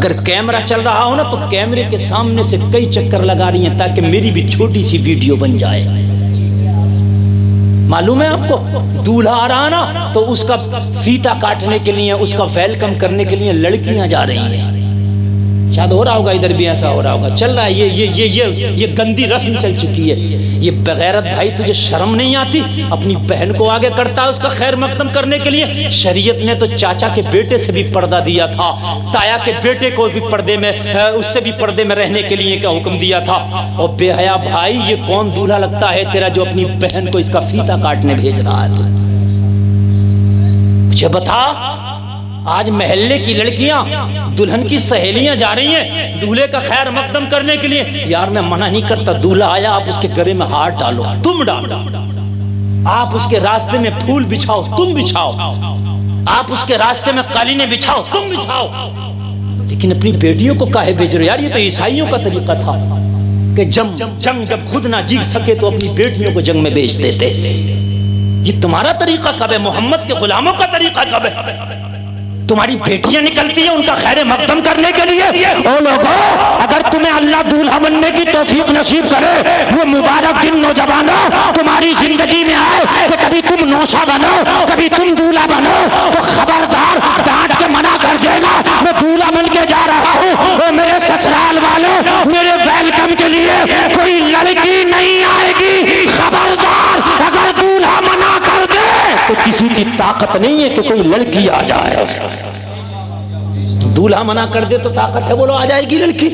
अगर कैमरा चल रहा हो ना तो कैमरे के सामने से कई चक्कर लगा रही हैं ताकि मेरी भी छोटी सी वीडियो बन जाए। मालूम है आपको, दूल्हा आ रहा ना तो उसका फीता काटने के लिए, उसका वेलकम करने के लिए लड़कियां जा रही हैं। शायद हो रहा होगा, इधर भी ऐसा हो रहा होगा, चल रहा है। ये गंदी रस्म चल चुकी है। ये बेगैरत भाई, तुझे शर्म नहीं आती? अपनी बहन को आगे करता है उसका खैर मकदम करने के लिए। शरीयत ने तो चाचा के बेटे से भी पर्दा दिया था, ताया के बेटे को भी पर्दे में, उससे भी पर्दे में रहने के लिए का हुक्म दिया था। और बेहया भाई, ये कौन दूल्हा लगता है तेरा जो अपनी बहन को इसका फीता काटने भेज रहा है? तू मुझे बता, आज महल्ले की लड़कियां, दुल्हन की सहेलियां जा रही हैं दूल्हे का खैर मकदम करने के लिए। यार मैं मना नहीं करता, दूल्हा आया आप उसके गले में हाथ डालो, तुम डालो। आप उसके रास्ते में फूल बिछाओ, तुम बिछाओ। आप उसके रास्ते में कालीने बिछाओ, तुम बिछाओ। लेकिन अपनी बेटियों को काहे भेज रहे हो? यार ये तो ईसाइयों का तरीका था कि जंग जब खुद ना जीत सके तो अपनी बेटियों को जंग में भेज देते। ये तुम्हारा तरीका कब है? मोहम्मद के गुलामों का तरीका कब है? तुम्हारी बेटियां निकलती हैं उनका खैर मकदम करने के लिए। ओ लोगों, अगर तुम्हें अल्लाह दूल्हा बनने की तौफीक नसीब करे, वो मुबारक दिन नौजवानों तुम्हारी जिंदगी में आए कि कभी तुम नौशा बनो, कभी तुम दूल्हा बनो, तो खबरदार डांट के मना कर देना, मैं दूल्हा बन के जा रहा हूँ। और मेरे ससुराल वालों, मेरे वेलकम के लिए कोई लड़की नहीं आएगी। खबरदार, अगर दूल्हा मना कर दे तो किसी की ताकत नहीं है कि कोई लड़की आ जाए। दूल्हा मना कर दे तो ताकत है, बोलो आ जाएगी लड़की।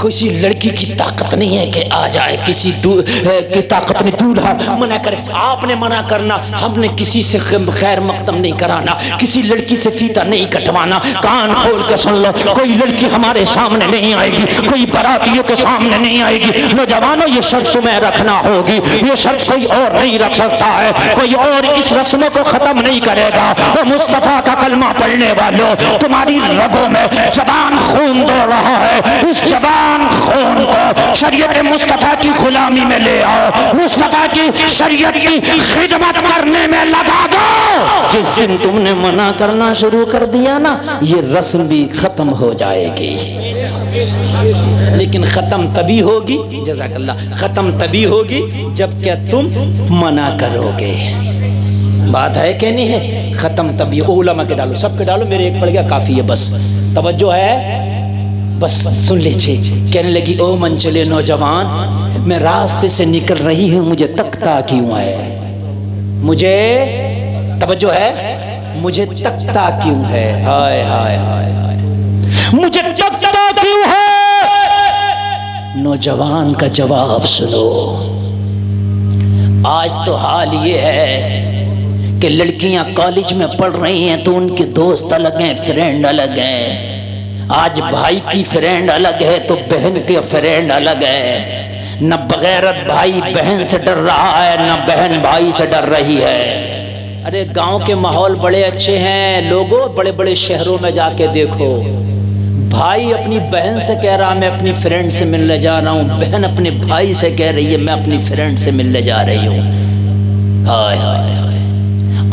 किसी लड़की की ताकत नहीं है कि आ जाए, किसी की ताकत नहीं। दूल्हा मना करे, आपने मना करना, हमने किसी से खैर मकदम नहीं कराना, किसी लड़की से फीता नहीं कटवाना। कान खोल के सुन लो, कोई लड़की हमारे सामने नहीं आएगी, कोई बारातियों के सामने नहीं आएगी। नौजवानों, ये शर्त तुम्हें रखना होगी, ये शर्त कोई और नहीं रख सकता है, कोई और इस रस्म को खत्म नहीं करेगा। और मुस्तफा का कलमा पढ़ने वालों, तुम्हारी रगों में जबान खून दौड़ रहा है, इस जबान खून को शरीयत मुस्तफा की गुलामी में ले आओ, मुस्तफा की शरीयत की खिदमत करने में लगा दो। जिस दिन तुमने मना करना शुरू कर दिया ना, ये रस्म भी खत्म हो जाएगी। लेकिन खत्म तभी होगी, जज़ाकल्लाह, खत्म तभी होगी जब क्या तुम मना करोगे। बात है कि नहीं है? खत्म तभी। उलमा के डालो, सबके डालो, मेरे एक पड़ गया काफी है, बस तवज्जो है, बस सुन लीजिए। कहने लगी, ओ मन चले नौजवान, मैं रास्ते से निकल रही हूँ, मुझे तकता क्यों है? मुझे तवज्जो है, मुझे तकता क्यों है? हाय हाय हाय हाय, मुझे तकता क्यों है? नौजवान का जवाब सुनो। आज तो हाल ये है कि लड़कियां कॉलेज में पढ़ रही हैं तो उनके दोस्त अलग हैं, फ्रेंड अलग हैं। आज भाई की फ्रेंड अलग है तो बहन के फ्रेंड अलग है। न बगैरत भाई बहन से डर रहा है, न बहन भाई से डर रही है। अरे गांव के माहौल बड़े अच्छे हैं लोगों, बड़े बड़े शहरों में जाके देखो, भाई अपनी बहन से कह रहा मैं अपनी फ्रेंड से मिलने जा रहा हूँ, बहन अपने भाई से कह रही है मैं अपनी फ्रेंड से मिलने जा रही हूँ। हाय हाय हाय,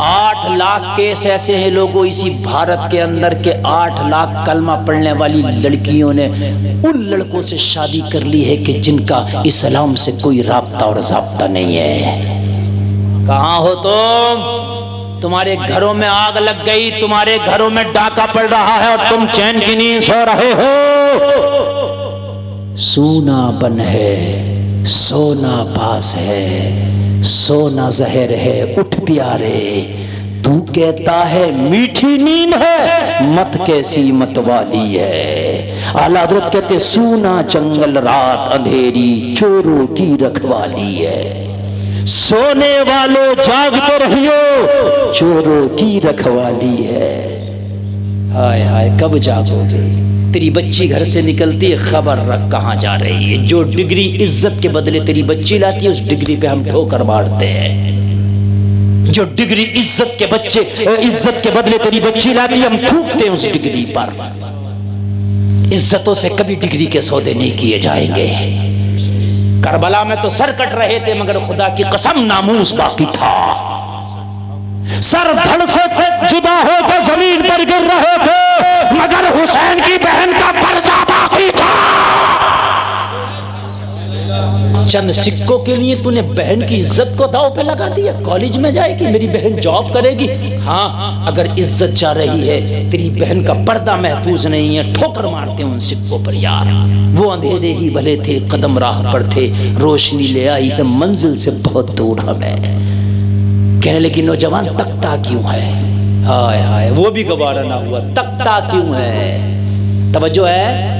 8 लाख केस ऐसे हैं लोगों इसी भारत के अंदर के 8 लाख कलमा पढ़ने वाली लड़कियों ने उन लड़कों से शादी कर ली है कि जिनका इस्लाम से कोई राब्ता और ज़ाब्ता नहीं है। कहाँ हो तुम? तुम्हारे घरों में आग लग गई, तुम्हारे घरों में डाका पड़ रहा है और तुम चैन की नींद सो रहे हो। सूना बन है, सोना पास है, सोना जहर है, उठ प्यारे, तू कहता है मीठी नींद है, मत कैसी मत वाली है। आला हज़रत कहते सूना जंगल रात अंधेरी, चोरों की रखवाली है। सोने वालों जागते रहियो, चोरों की रखवाली है। हाय हाय, कब जागोगे? तेरी बच्ची घर से निकलती है, खबर रख कहाँ जा रही है। जो डिग्री इज्जत के बदले तेरी बच्ची लाती है, उस डिग्री पे हम ठोकर मारते हैं। जो डिग्री इज्जत के बदले तेरी बच्ची लाती है, हम थूकते हैं उस डिग्री पर। इज्जतों से कभी डिग्री के सौदे नहीं किए जाएंगे। करबला में तो सर कट रहे थे मगर खुदा की कसम नामूस बाकी था। सर धड़ से जुदा होकर जमीन पर गिर रहे थे मगर हुसैन की बहन का चंद सिक्कों के लिए तूने बहन की इज्जत को दांव पे लगा दिया। कॉलेज में जाएगी, मेरी बहन जॉब करेगी। हाँ, अगर इज्जत जा रही है, तेरी बहन का पर्दा महफूज नहीं है, ठोकर मारते हैं उन सिक्कों पर यार। वो अंधेरे ही भले थे, कदम राह पर थे, रोशनी ले आई है मंजिल से बहुत दूर हमें। कहने लगी नौजवान तकता क्यों है? हाय हाय, वो भी गवारा ना हुआ, तकता क्यों है? तवज्जो है।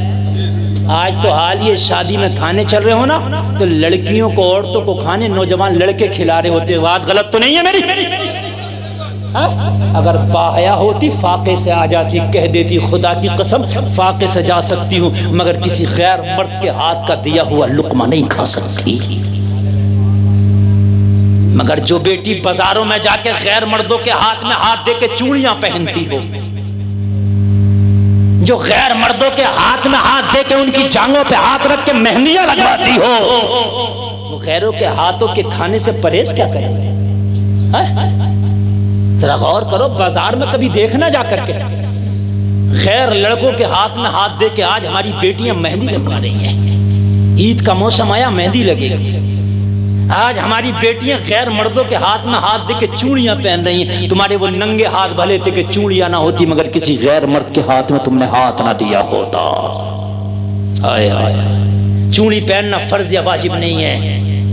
आज तो हाल ये शादी में खाने चल रहे हो ना, तो लड़कियों को, औरतों को खाने नौजवान लड़के खिला रहे होते। बात गलत तो नहीं है मेरी? अगर बाहया होती फाके से आ जाती, कह देती खुदा की कसम फाके से जा सकती हूँ, मगर किसी गैर मर्द के हाथ का दिया हुआ लुकमा नहीं खा सकती। मगर जो बेटी बाजारों में जाके गैर मर्दों के हाथ में हाथ दे के चूड़ियां पहनती हो, जो गैर मर्दों के हाथ में हाथ दे के उनकी जांघों पे हाथ रख के मेहंदियां लगवाती हो, वो गैरों के हाथों के खाने से परहेज क्या करेंगे? जरा गौर करो, बाजार में कभी देखना जा करके गैर लड़कों के हाथ में हाथ दे के आज हमारी बेटियां मेहंदी लगवा रही हैं। ईद का मौसम आया, मेहंदी लगेगी। आज हमारी बेटियां गैर मर्दों के हाथ में हाथ दे के चूड़ियां पहन रही हैं। तुम्हारे वो नंगे हाथ भले थे कि चूड़ियां ना होती, मगर किसी गैर मर्द के हाथ में तुमने हाथ ना दिया होता। आए आए, चूड़ी पहनना फर्ज या वाजिब नहीं है,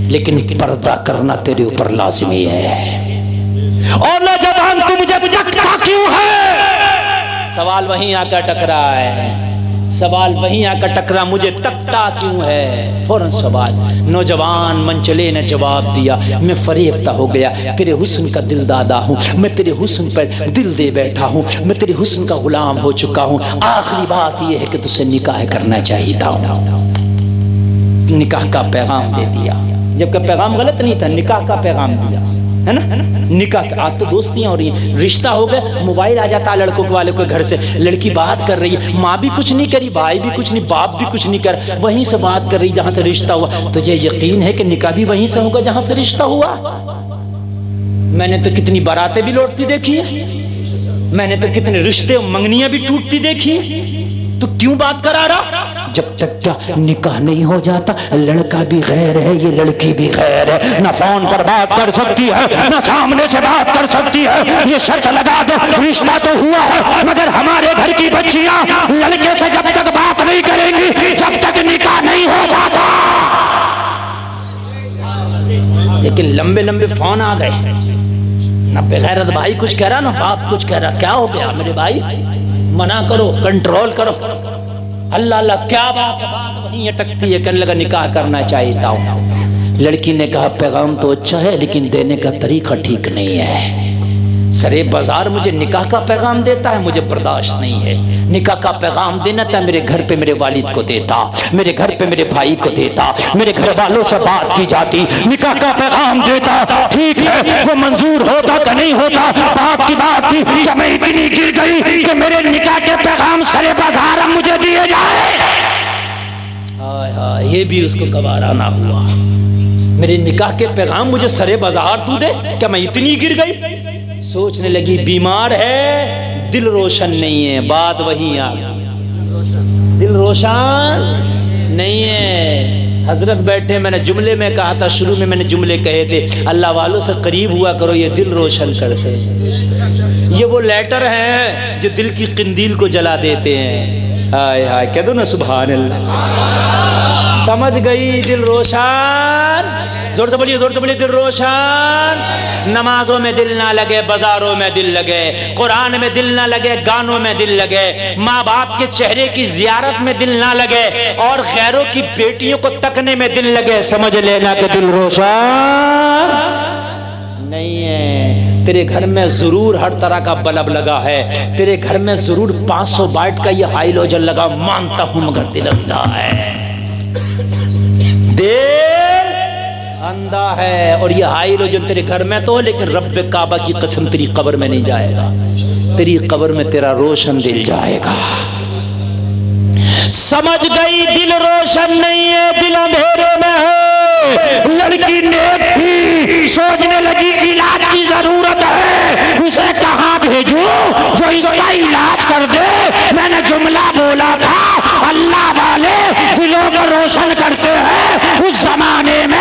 लेकिन पर्दा करना तेरे ऊपर लाजिमी है। और नौजवान तू मुझे तकता क्यों है? सवाल वहीं आकर टकरा है, सवाल वहीं आकर टकरा, मुझे तकता क्यों है? फौरन सवाल। नौजवान मनचले ने जवाब दिया, मैं फरेफ्ता हो गया, तेरे हुस्न का दिल दादा हूँ, मैं तेरे हुस्न पर दिल दे बैठा हूँ, मैं तेरे हुस्न का गुलाम हो चुका हूँ। आखिरी बात यह है कि तुझसे निकाह करना चाहिए था। निकाह का पैगाम दे दिया, जबकि पैगाम गलत नहीं था, निकाह का पैगाम दिया है ना। निकाह, आज तो दोस्तियां हो रही हैं, रिश्ता हो गया, मोबाइल आ जाता है लड़कों वाले को घर से, लड़की बात कर रही है, माँ भी कुछ नहीं करी, भाई भी कुछ नहीं, बाप भी कुछ नहीं कर, वहीं से बात कर रही जहां से रिश्ता हुआ। तुझे यकीन है कि निकाह भी वहीं से होगा जहां से रिश्ता हुआ? मैंने तो कितनी बारातें भी लौटती देखी है, मैंने तो कितने रिश्ते मंगनियां भी टूटती देखी है। तो क्यों बात करा रहा? जब तक क्या निकाह नहीं हो जाता, लड़का भी गैर है, ये लड़की भी गैर है, ना फोन पर बात कर सकती है, ना सामने से बात कर सकती है। ये शर्त लगा दो, रिश्ता तो हुआ है, मगर हमारे घर की बच्चियां लड़के से जब तक बात नहीं करेंगी, जब तक निकाह नहीं हो जाता। लेकिन लंबे लंबे फोन आ गए, ना बेगैरत भाई कुछ कह रहा, ना बाप कुछ कह रहा। क्या हो गया मेरे भाई? मना करो, कंट्रोल करो। अल्लाह अल्लाह, क्या बात है? बात वहीं अटकती है। कहने लगा निकाह करना चाहिए था। लड़की ने कहा पैगाम तो अच्छा है, लेकिन देने का तरीका ठीक नहीं है। सरे बाजार मुझे निकाह का पैगाम देता है, मुझे बर्दाश्त नहीं है। निकाह का पैगाम देना था मेरे घर पे मेरे वालिद को देता, मेरे घर पे मेरे भाई को देता, मेरे घर वालों से बात की जाती, निकाह का पैगाम देता। ठीक है, वो मंजूर होता कि नहीं होता, बाप की बात थी कि मैं इतनी गिर गई कि मेरे निकाह के पैगाम सरे बाजार मुझे दिए जाए। ये भी उसको गवारा ना हुआ। मेरे निकाह के पैगाम मुझे सरे बाजार तू दे? क्या मैं इतनी गिर गई? सोचने लगी बीमार है, दिल रोशन नहीं है। बात वही आ, दिल रोशन नहीं है। हजरत बैठे, मैंने जुमले में कहा था, शुरू में मैंने जुमले कहे थे, अल्लाह वालों से करीब हुआ करो, ये दिल रोशन करते हैं। ये वो लेटर हैं जो दिल की किंदील को जला देते हैं। हाय हाय, कह दो ना सुभान अल्लाह। समझ गई? दिल रोशन, जोर से बोलिए, जोर से बोलिए, दिल रोशन। नमाजों में दिल ना लगे, बाजारों में दिल लगे, कुरान में दिल ना लगे, गानों में दिल लगे, माँ बाप के चेहरे की जियारत में दिल ना लगे, और गैरों की बेटियों को तकने में दिल लगे, समझ लेना कि दिल रोशन नहीं है। तेरे घर में जरूर हर तरह का बल्ब लगा है, तेरे घर में जरूर 500 वाट का ये हाइलोजन लगा, मानता हूं, मगर दिल अंधा है। दिल अंधा है, और ये हाइलोजन तेरे घर में तो, लेकिन रब्बे काबा की कसम तेरी कब्र में नहीं जाएगा। तेरी कब्र में तेरा रोशन दिल जाएगा। समझ गई? दिल रोशन नहीं है, दिल अंधेरे में है। लड़की नेक थी, सोचने लगी इलाज की जरूरत है, इसे कहाँ भेजूं जो इसका इलाज कर दे। मैंने जुमला बोला था, अल्लाह वाले दिलों को रोशन करते हैं। उस जमाने में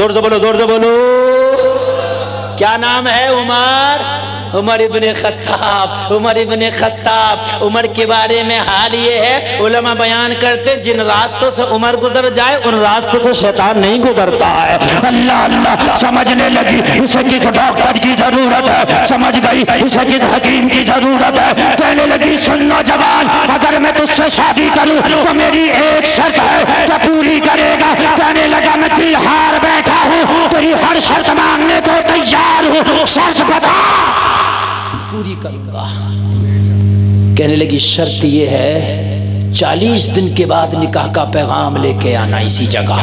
जोर से बोलो, जोर से बोलो। क्या नाम है? उमर, उमर इब्ने खत्ताब, उमर इब्ने खत्ताब। उमर के बारे में हाल ये है, उलमा बयान करते जिन रास्तों से उमर गुजर जाए उन रास्तों से शैतान नहीं गुजरता है। अल्लाह अल्लाह समझने लगी, इसे किस डॉक्टर की जरूरत है, समझ गई इसे किस हकीम की जरूरत है। कहने लगी सुनना जवान, अगर मैं तुझसे शादी करूं तो मेरी एक शर्त है, क्या पूरी करेगा? कहने लगा मैं दिल हार बैठा हूं, तेरी हर शर्त मानने को तैयार हूं, शर्त बता। पूरी करूंगा। कहने लगी शर्त ये है 40 दिन के बाद निकाह का पैगाम लेके आना इसी जगह,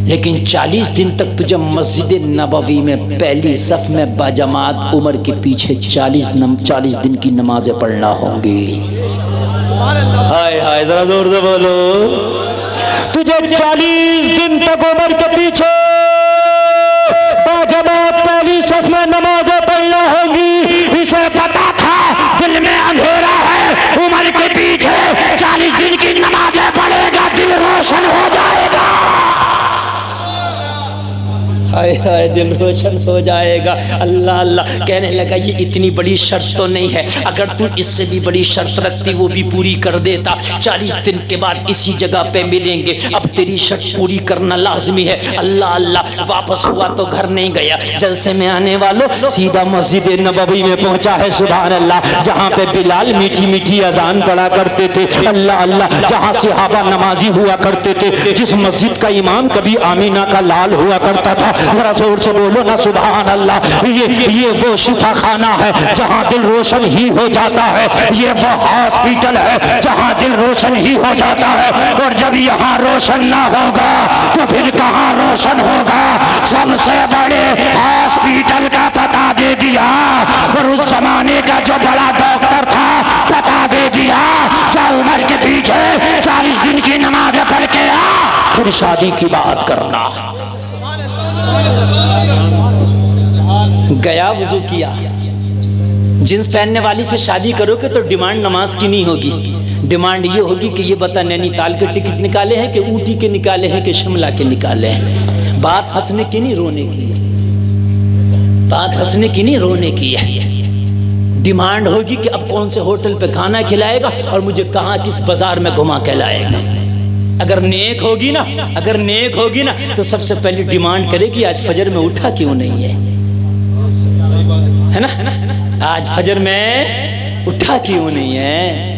लेकिन 40 दिन तक तुझे मस्जिद नबवी में पहली सफ में बाजमात उमर के पीछे 40 दिन की नमाजें पढ़ना होंगी। हाय हाय, जरा जोर से बोलो। तुझे 40 दिन तक उमर के पीछे बाजमात पहली सफ में नमाजें पढ़ना होंगी। इसे पता था दिल में अंधेरा है, उमर के पीछे 40 दिन की नमाजें पढ़ेगा, दिल रोशन हो जाएगा। हाय हाय, दिल रोशन हो जाएगा। अल्लाह अल्लाह। कहने लगा ये इतनी बड़ी शर्त तो नहीं है, अगर तू इससे भी बड़ी शर्त रखती वो भी पूरी कर देता। 40 दिन के बाद इसी जगह पे मिलेंगे, अब तेरी शर्त पूरी करना लाजमी है। अल्लाह अल्लाह। वापस हुआ तो घर नहीं गया, जलसे में आने वालों सीधा मस्जिद नबवी में पहुंचा है। सुभान अल्लाह। जहाँ पे बिलाल मीठी मीठी अजान पढ़ा करते थे, अल्लाह अल्लाह। जहाँ सहाबा नमाजी हुआ करते थे, जिस मस्जिद का इमाम कभी आमीना का लाल हुआ करता था, जरा जोर से बोलो ना सुभान अल्लाह। ये वो शिफा खाना है जहाँ दिल रोशन ही हो जाता है, ये वो हॉस्पिटल है जहाँ दिल रोशन ही हो जाता है। और जब यहाँ रोशन ना होगा तो फिर कहाँ रोशन होगा? सबसे बड़े हॉस्पिटल का पता दे दिया, और उस जमाने का जो बड़ा डॉक्टर था पता दे दिया, जा उमर के पीछे 40 दिन की नमाज पढ़ के आ, फिर शादी की बात करना। गया, वुजू किया। जींस पहनने वाली से शादी करोगे तो डिमांड नमाज की नहीं होगी, डिमांड ये होगी कि ये बता नैनीताल के टिकट निकाले हैं कि ऊटी के निकाले हैं कि शिमला के निकाले हैं। बात हंसने की नहीं रोने की है, बात हंसने की नहीं रोने की है। डिमांड होगी कि अब कौन से होटल पे खाना खिलाएगा और मुझे कहाँ किस बाजार में घुमा के लाएगा। अगर नेक होगी ना, अगर नेक होगी ना तो सबसे पहले डिमांड करेगी आज फजर में उठा क्यों नहीं है ना, आज फजर में उठा क्यों नहीं है।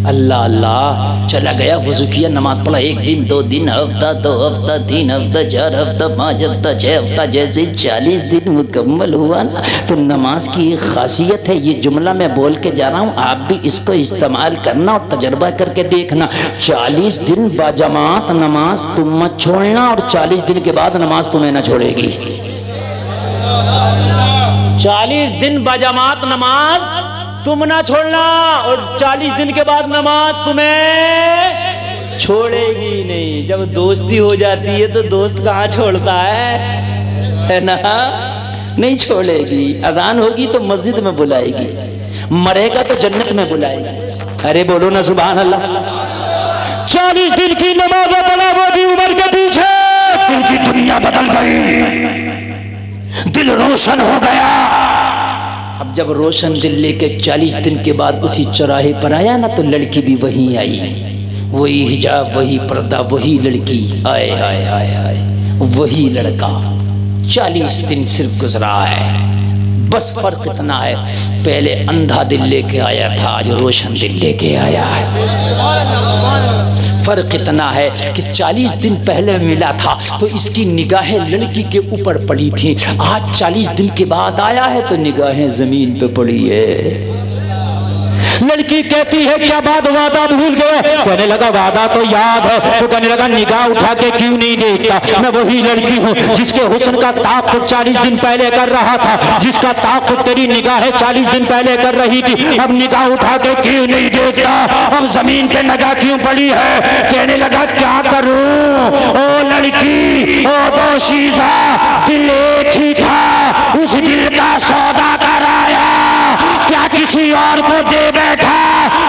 अल्लाह अल्लाह। चला गया, वजू किया, नमाज पढ़ा। 1 दिन 2 दिन, हफ्ता 2 हफ्ता 3 हफ्ता 4 हफ्ता 5 हफ्ता 6 हफ्ता, जैसे 40 दिन मुकम्मल हुआ ना तो नमाज की एक खासियत है, ये जुमला मैं बोल के जा रहा हूँ, आप भी इसको इस्तेमाल करना और तजर्बा करके देखना। 40 दिन बाजमात नमाज तुम मत छोड़ना, और 40 दिन के बाद नमाज तुम्हें ना छोड़ेगी। 40 दिन बाजमात नमाज तुम ना छोड़ना, और 40 दिन के बाद नमाज तुम्हें छोड़ेगी नहीं। जब दोस्ती हो जाती है तो दोस्त कहाँ छोड़ता है ना, नहीं छोड़ेगी। अजान होगी तो मस्जिद में बुलाएगी, मरेगा तो जन्नत में बुलाएगी। अरे बोलो ना सुभान अल्लाह। 40 दिन की नमाज पढ़ा वो भी उमर के पीछे, दिल की दुनिया बदल गई, दिल रोशन हो गया। अब जब रोशन दिल लेके 40 दिन के बाद उसी चौराहे पर आया ना तो लड़की भी वहीं आई, वही हिजाब, वही पर्दा, वही लड़की। आए हाय हाय हाय, वही लड़का। 40 दिन सिर्फ गुजरा है, बस फर्क इतना है, पहले अंधा दिल लेके आया था, आज रोशन दिल लेके आया है। फर्क इतना है कि 40 दिन पहले मिला था तो इसकी निगाहें लड़की के ऊपर पड़ी थी, आज 40 दिन के बाद आया है तो निगाहें जमीन पे पड़ी है। लड़की कहती है क्या बात, वादा भूल गए? कहने लगा वादा तो याद है। तो कहने लगा निगाह उठा के क्यों नहीं देखता? मैं वही लड़की हूँ जिसके हुस्न का ताक़ुब 40 दिन पहले कर रहा था, जिसका ताक़ुब तेरी निगाहें 40 दिन पहले कर रही थी। अब निगाह उठा के क्यों नहीं देखता? अब जमीन पे निगाह क्यों पड़ी है? कहने लगा क्या करूं ओ लड़की, ओ दोशीज़ा, दिल एक ही था, उस दिल का सौदा कराया, क्या किसी और को दे बैठा?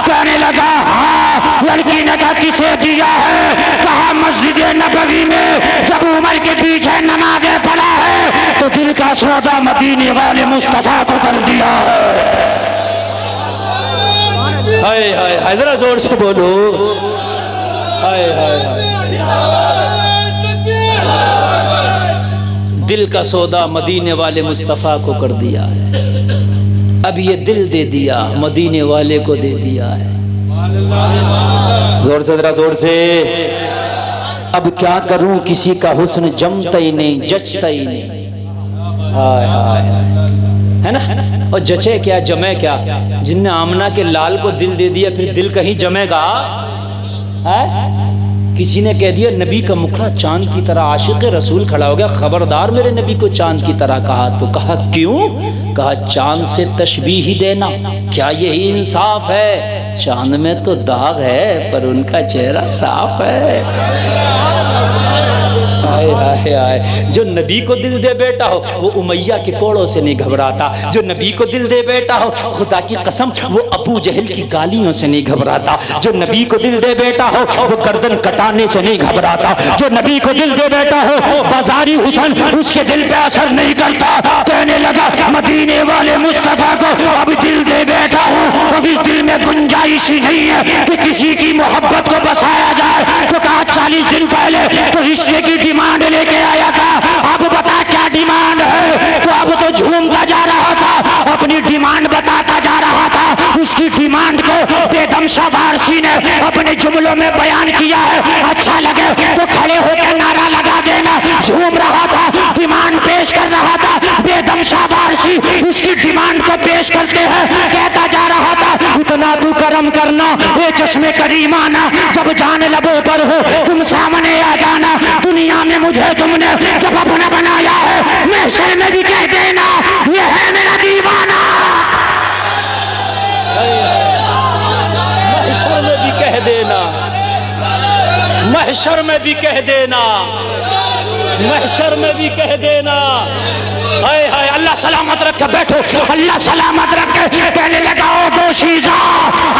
कहने लगा हाँ। लड़की ने कहा किसे दिया है? कहा मस्जिद नबवी में जब उमर के पीछे नमाज़ें का सौदा मदीने वाले मुस्तफा को कर दिया है। हाय हाय हाय, जरा जोर से बोलो। हाय हाय हाय, दिल का सौदा मदीने वाले मुस्तफ़ा को कर दिया है। अब ये दिल दे दिया, मदीने वाले को दे दिया है। जोर से, जरा जोर से। अब क्या करूं, किसी का हुस्न जमता ही नहीं, जचता ही नहीं। हाय हाय, है ना। और जचे क्या जमे क्या, जिनने आमना के लाल को दिल दे दिया फिर दिल कहीं जमेगा है? किसी ने कह दिया नबी का मुखड़ा चांद की तरह, आशिक रसूल खड़ा हो गया, खबरदार मेरे नबी को चांद की तरह कहा। तो कहा क्यों? कहा चांद से तशबीह ही देना, क्या यही इंसाफ है? चांद में तो दाग है पर उनका चेहरा साफ है। हाय हाय हाय, जो नबी को दिल दे बेटा हो वो उमैया के कोड़ों से नहीं घबराता। जो नबी को दिल दे बेटा हो, खुदा की कसम, वो अबू जहल की गालियों से नहीं घबराता। जो नबी को दिल दे बेटा हो, वो गर्दन कटाने से नहीं घबराता। जो नबी को दिल दे बेटा हो, बाजारी हुसन उसके दिल पे असर नहीं करता। कहने लगा मदीने वाले मुस्तफा को अब दिल दे बैठा हूँ, अब इस दिल में गुंजाइश ही नहीं है कि किसी की मोहब्बत को बसाया जाए। तो कहा 40 दिन पहले तो रिश्ते की डिमांड लेके आया था, अब बता क्या डिमांड है? तो अब तो झूमता जा रहा था, अपनी डिमांड बताता जा रहा था। उसकी डिमांड को बेदम शाह वारसी ने अपने जुमलों में बयान किया है। अच्छा लगे तो खड़े होकर नारा लगा देना। झूम रहा था, डिमांड पेश कर रहा था। बेदम शाह वारसी इसकी डिमांड को पेश करते हैं, कहता जा रहा था इतना तू करम करना, ये चश्मे करीमाना, जब जान लबों पर हो तुम सामने आ जाना। दुनिया में मुझे तुमने जब अपना बनाया है, महशर में भी कह देना ये है मेरा दीवाना। महशर में भी कह देना, महशर में भी कह देना, महशर में भी कह देना। हाय हाय, अल्लाह सलामत रखे। बैठो, अल्लाह सलामत रखे। कहने लगा ओ दोशीज़ा,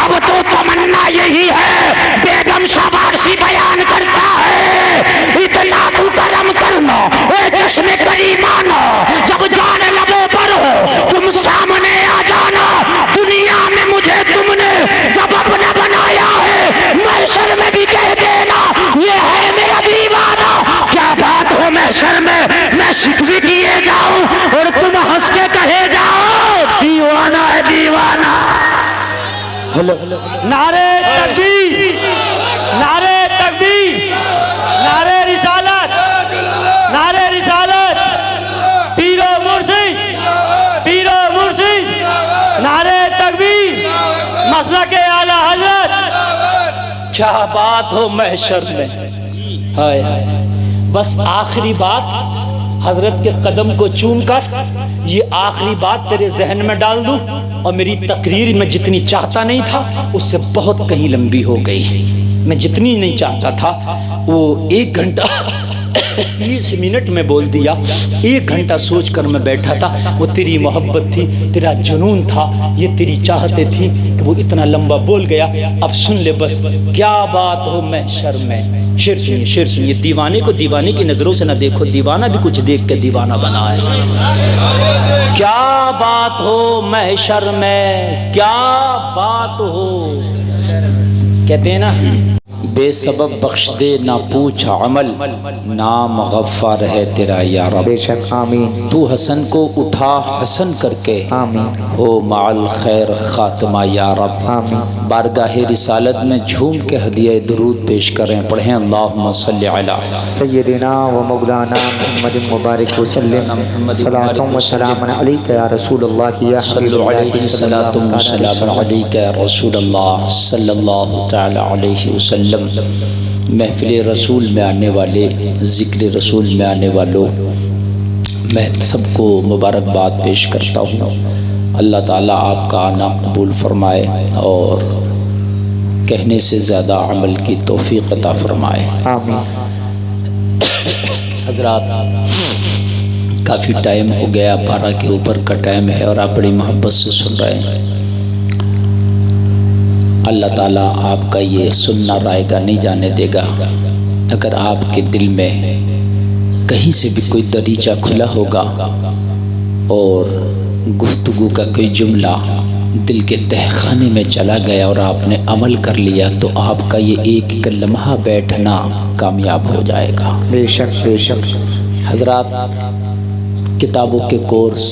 अब तो तमन्ना यही है, बेगम शाह वारसी बयान करता है, इतना तू करम करना, ए चश्मे करीमाना, जब जान लबों पर हो तुम सामने आ जाना। दुनिया में मुझे तुमने जब अपना बनाया है, महशर में भी कह देना ये है मेरा दीवाना। क्या बात हो, महशर में मैं शिकवी किए जाऊं और तुम हंस के कहे जाओ दीवाना है दीवाना। नारे तकबीर, नारे तकबीर, नारे रिसालत, नारे रिसालत, पीरो मुर्शिद, पीरो मुर्शिद, नारे तकबीर, मसला के आला हजरत। क्या बात हो महशर में। हाय हाय, बस आखिरी बात हजरत के कदम को चूमकर ये आखिरी बात तेरे जहन में डाल दूं, और मेरी तकरीर में जितनी चाहता नहीं था उससे बहुत कहीं लंबी हो गई। मैं जितनी नहीं चाहता था वो 1 घंटा 30 मिनट में बोल दिया। 1 घंटा सोचकर मैं बैठा था। वो तेरी मोहब्बत थी, तेरा जुनून था, ये तेरी चाहते थी कि वो इतना लंबा बोल गया। अब सुन ले बस, क्या बात हो महशर में। शेर सुनिए, शेर सुनिए। दीवाने को दीवाने की नजरों से ना देखो, दीवाना भी कुछ देख के दीवाना बना है। क्या बात हो महशर में, क्या बात हो। कहते हैं ना, बेसबब बख्श दे ना पूछ अमल, नाम गफ्फार है तेरा या रब। बेशक आमीन। तू हसन को उठा हसन करके, आमीन। हो माल खैर खात्मा या रब। आमीन। बारगाह रिसालत में झूम के हदिया दुरूद पेश करें, पढ़ें अल्लाहुम्मा सल्ली अला सय्यदिना व मौलाना मुहम्मद मुबारक वसल्लम, सलातुम व सलाम अलैका या रसूलल्लाह या हबीबल्लाह सलातुम व सलाम अलैका या रसूलल्लाह सल्लल्लाहु तआला अलैहि वसल्लम। महफिल रसूल में आने वाले, ज़िक्र रसूल में आने वालों, मैं सबको मुबारकबाद पेश करता हूँ। अल्लाह ताला आपका आना कबूल फरमाए और कहने से ज़्यादा अमल की तौफीक अता फरमाए। आमीन। हज़रात, काफ़ी टाइम हो गया, 12 के ऊपर का टाइम है और आप बड़ी मोहब्बत से सुन रहे हैं। अल्लाह ताला आपका ये सुनना रायगा नहीं जाने देगा। अगर आपके दिल में कहीं से भी कोई दरीचा खुला होगा और गुफ्तगू का कोई जुमला दिल के तहखाने में चला गया और आपने अमल कर लिया तो आपका ये एक एक लम्हा बैठना कामयाब हो जाएगा। बेशक बेशक। हजरात, किताबों के कोर्स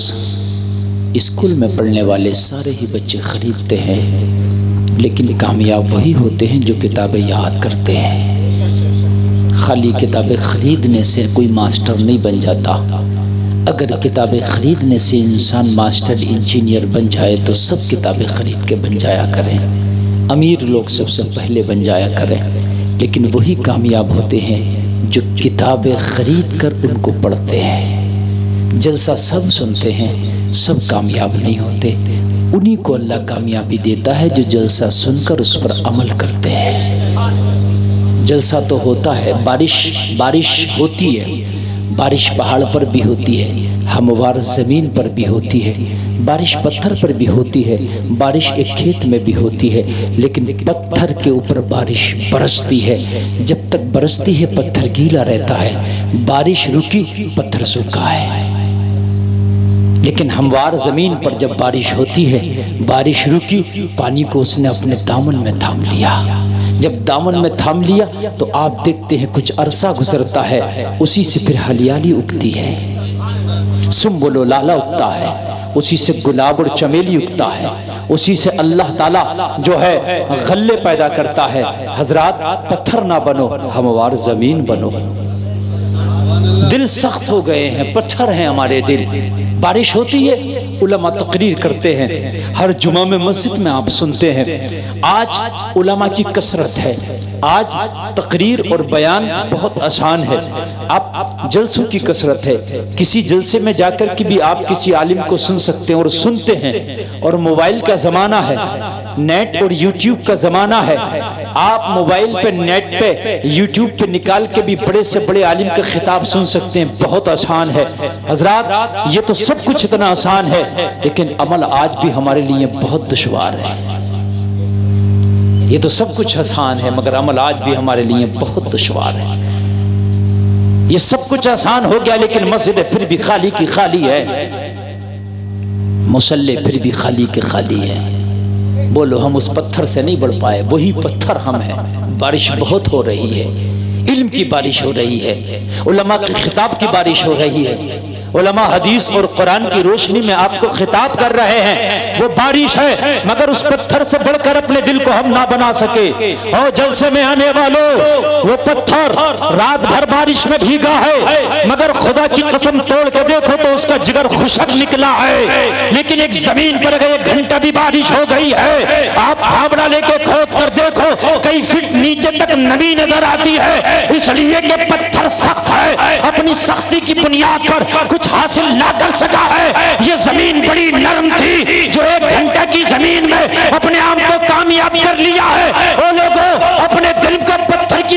स्कूल में पढ़ने वाले सारे ही बच्चे ख़रीदते हैं, लेकिन कामयाब वही होते हैं जो किताबें याद करते हैं। खाली किताबें ख़रीदने से कोई मास्टर नहीं बन जाता। अगर किताबें ख़रीदने से इंसान मास्टर इंजीनियर बन जाए तो सब किताबें ख़रीद के बन जाया करें। अमीर लोग सबसे पहले बन जाया करें, लेकिन वही कामयाब होते हैं जो किताबें ख़रीद कर उनको पढ़ते हैं। जलसा सब सुनते हैं, सब कामयाब नहीं होते। उन्हीं को अल्लाह कामयाबी देता है जो जलसा सुनकर उस पर अमल करते हैं। जलसा तो होता है, बारिश होती है, बारिश पहाड़ पर भी होती है, हमवार ज़मीन पर भी होती है, बारिश पत्थर पर भी होती है, बारिश एक खेत में भी होती है, लेकिन पत्थर के ऊपर बारिश बरसती है। जब तक बरसती है पत्थर गीला रहता है, बारिश रुकी पत्थर सूखा है। लेकिन हमवार ज़मीन पर जब बारिश होती है, बारिश रुकी, पानी को उसने अपने दामन में थाम लिया। जब दामन में थाम लिया तो आप देखते हैं कुछ अरसा गुजरता है, उसी से फिर हरियाली उगती है, सुम्बुल लाला उगता है, उसी से गुलाब और चमेली उगता है, उसी से अल्लाह ताला जो है गल्ले पैदा करता है। हजरात, पत्थर ना बनो, हमवार ज़मीन बनो। दिल सख्त हो गए हैं, पत्थर हैं हमारे दिल। बारिश होती है, उलमा तकरीर करते हैं, हर जुमा में मस्जिद में आप सुनते हैं। आज उलमा की कसरत है, आज तकरीर और बयान बहुत आसान है। आप जलसों की कसरत है, किसी जलसे में जाकर के भी आप किसी आलिम को सुन सकते हैं और सुनते हैं। और मोबाइल का ज़माना है, नेट और यूट्यूब का ज़माना है। आप मोबाइल पे, नेट पे, यूट्यूब पे निकाल के भी बड़े से बड़े आलिम का खिताब सुन सकते हैं। बहुत आसान है हजरात, ये तो सब कुछ इतना आसान है, लेकिन अमल आज भी हमारे लिए बहुत दुश्वार है। ये तो सब कुछ आसान है, मगर अमल आज भी हमारे लिए बहुत दुश्वार है। ये सब कुछ आसान हो गया, लेकिन मस्जिद फिर भी खाली की खाली है, मुसल्ले फिर भी खाली के खाली है। बोलो, हम उस पत्थर से नहीं बढ़ पाए, वही पत्थर हम हैं। बारिश बहुत हो रही है, इल्म की बारिश हो रही है, उलमा के खिताब की बारिश हो रही है। उलमा हदीस और कुरान की रोशनी में आपको खिताब कर रहे हैं, वो बारिश है, मगर उस पत्थर से बढ़कर अपने दिल को हम ना बना सके। और जलसे में आने वालों, वो पत्थर रात भर बारिश में भीगा है, मगर खुदा की कसम तोड़ के देखो तो उसका जिगर खुशक निकला है। लेकिन एक जमीन पर अगर 1 घंटा भी बारिश हो गई है, आप फावड़ा लेके खोद कर देखो, कई फीट नीचे तक नमी नजर आती है, इसलिए कि पत्थर सख्त है। अपनी सख्ती की बुनियाद पर कुछ हासिल ना कर सका है। ये जमीन बड़ी नरम थी, जो 1 घंटा की जमीन में अपने आप को कामयाब कर लिया है। ओ लोगों, अपने दिल को पत्थर की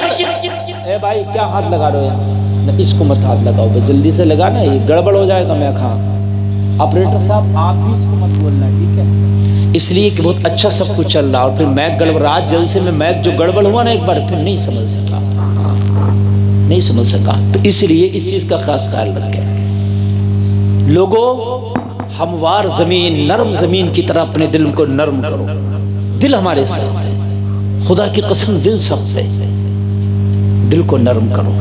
ए भाई, क्या हाथ लगा रहे हो यार? इसको मत हाथ लगाओ, जल्दी से लगाना, ये गड़बड़ हो जाएगा। मैं कहा ऑपरेटर साहब, आप भी इसको मत बोलना, ठीक है? इसलिए कि बहुत अच्छा सब कुछ चल रहा, और फिर मैक गड़बड़, रात जलसे में मैक जो गड़बड़ हुआ ना एक बार, फिर नहीं समझ सका। तो इसलिए इस चीज का खास ख्याल रखें लोगों। हमवार जमीन, नरम जमीन की तरह अपने दिल को नरम करो। दिल हमारे सख्त है, खुदा की कसम दिल सख्त है, दिल को नरम करो।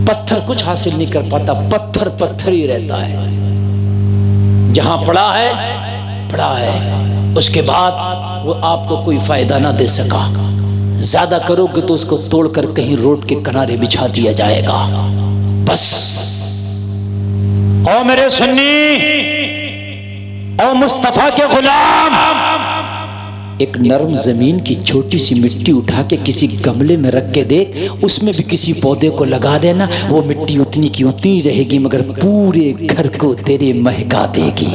पत्थर कुछ हासिल नहीं कर पाता, पत्थर पत्थर ही रहता है। जहां पड़ा है, उसके बाद वो आपको कोई फायदा ना दे सका। ज्यादा करोगे तो उसको तोड़कर कहीं रोड के किनारे बिछा दिया जाएगा। बस ओ मेरे सुन्नी, ओ मुस्तफा के गुलाम, एक नरम जमीन की छोटी सी मिट्टी उठा के किसी गमले में रख के देख, उसमें भी किसी पौधे को लगा देना, वो मिट्टी उतनी की उतनी रहेगी, मगर पूरे घर को तेरे महका देगी।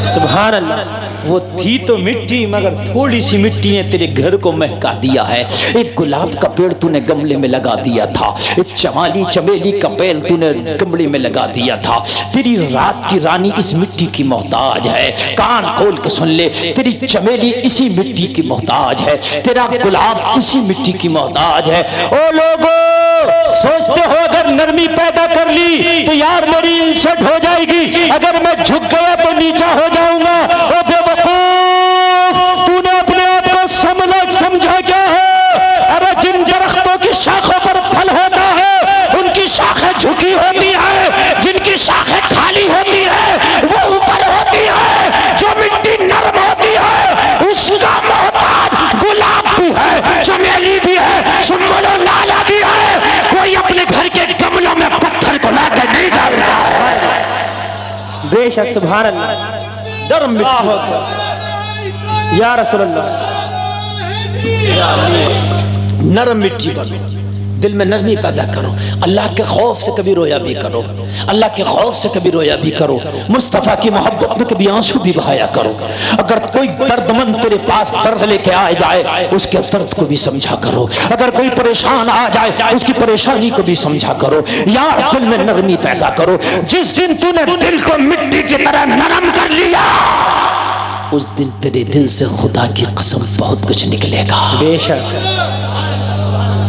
सुभान अल्लाह। वो थी तो मिट्टी, मगर थोड़ी सी मिट्टी ने तेरे घर को महका दिया है। एक गुलाब का पेड़ तूने गमले में लगा दिया था, एक चमाली चमेली का पेड़ तूने गमले में लगा दिया था। तेरी रात की रानी इस मिट्टी की मोहताज है। कान खोल के सुन ले, तेरी चमेली इसी मिट्टी की मोहताज है, तेरा गुलाब इसी मिट्टी की मोहताज है। ओ लोगों, सोचते हो अगर नरमी पैदा कर ली तो यार मेरी इंसल्ट हो जाएगी, अगर मैं झुक गया तो नीचा हो जाऊंगा। ओ बेवकूफ, तूने अपने आप को समझा क्या है? अरे जिन दरख्तों की शाखों पर फल होता है उनकी शाखें झुकी होती है, जिनकी शाखें खाली होती है वो ऊपर होती है, जो मिट्टी नरम होती है उसका मोहताज गुलाब भी है, चमेली भी है, सुम्बुल और लाला भी है। कोई अपने घर के गमलों में पत्थर को लाकर नहीं डाल रहा है। बेशक सुभान अल्लाह। नरम मिट्टी, या रसूल अल्लाह, नरम मिट्टी बनो, दिल में नरमी पैदा करो, अल्लाह के खौफ से कभी रोया भी करो, अल्लाह के खौफ से कभी रोया भी करो, मुस्तफ़ा की मोहब्बत में कभी आंसू भी बहाया करो। अगर कोई दर्दमंद तेरे पास दर्द लेके आ जाए उसके दर्द को भी समझा करो, अगर कोई परेशान आ जाए उसकी परेशानी को भी समझा करो। यार दिल में नरमी पैदा करो। जिस दिन तूने दिल को मिट्टी की तरह नरम कर लिया उस दिन तेरे दिल से खुदा की कसम बहुत कुछ निकलेगा, बेशक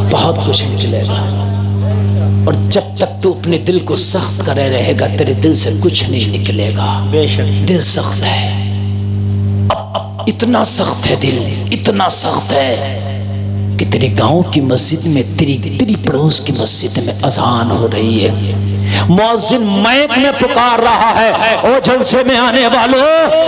बहुत कुछ निकलेगा। और जब तक तू अपने दिल को सख्त करे रहेगा तेरे दिल से कुछ नहीं निकलेगा। बेशक दिल सख्त है, अब इतना सख्त है दिल, इतना सख्त है कि तेरे गांव की मस्जिद में, तेरी पड़ोस की मस्जिद में अजान हो रही है, मुअज्जिन माइक में पुकार रहा है, ओ जलसे में आने वालों,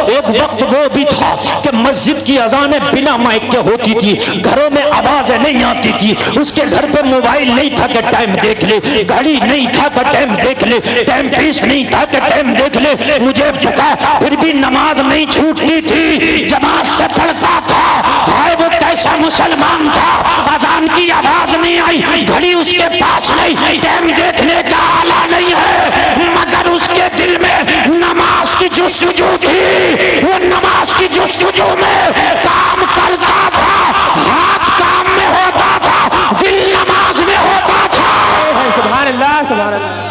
एक वक्त वो भी था कि मस्जिद की अजानें बिना माइक के होती थी, घरों में आवाजें नहीं आती थी, उसके घर पे मोबाइल नहीं था कि टाइम देख ले, घड़ी नहीं था कि टाइम देख ले, टाइम पीस नहीं था कि टाइम देख ले, मुझे पता फिर भी नमाज नहीं छूटती थी, जमात से पढ़ता था। हाय वो कैसा मुसलमान था, अजान की आवाज नहीं आई, घड़ी उसके पास नहीं, टाइम देखने का आला नहीं है, मगर उसके दिल में नमाज की जुस्तजू थी। वो नमाज की जुस्तजू में काम करता था, हाथ काम में होता था, दिल नमाज में होता था। सुभान अल्लाह, सुभान अल्लाह,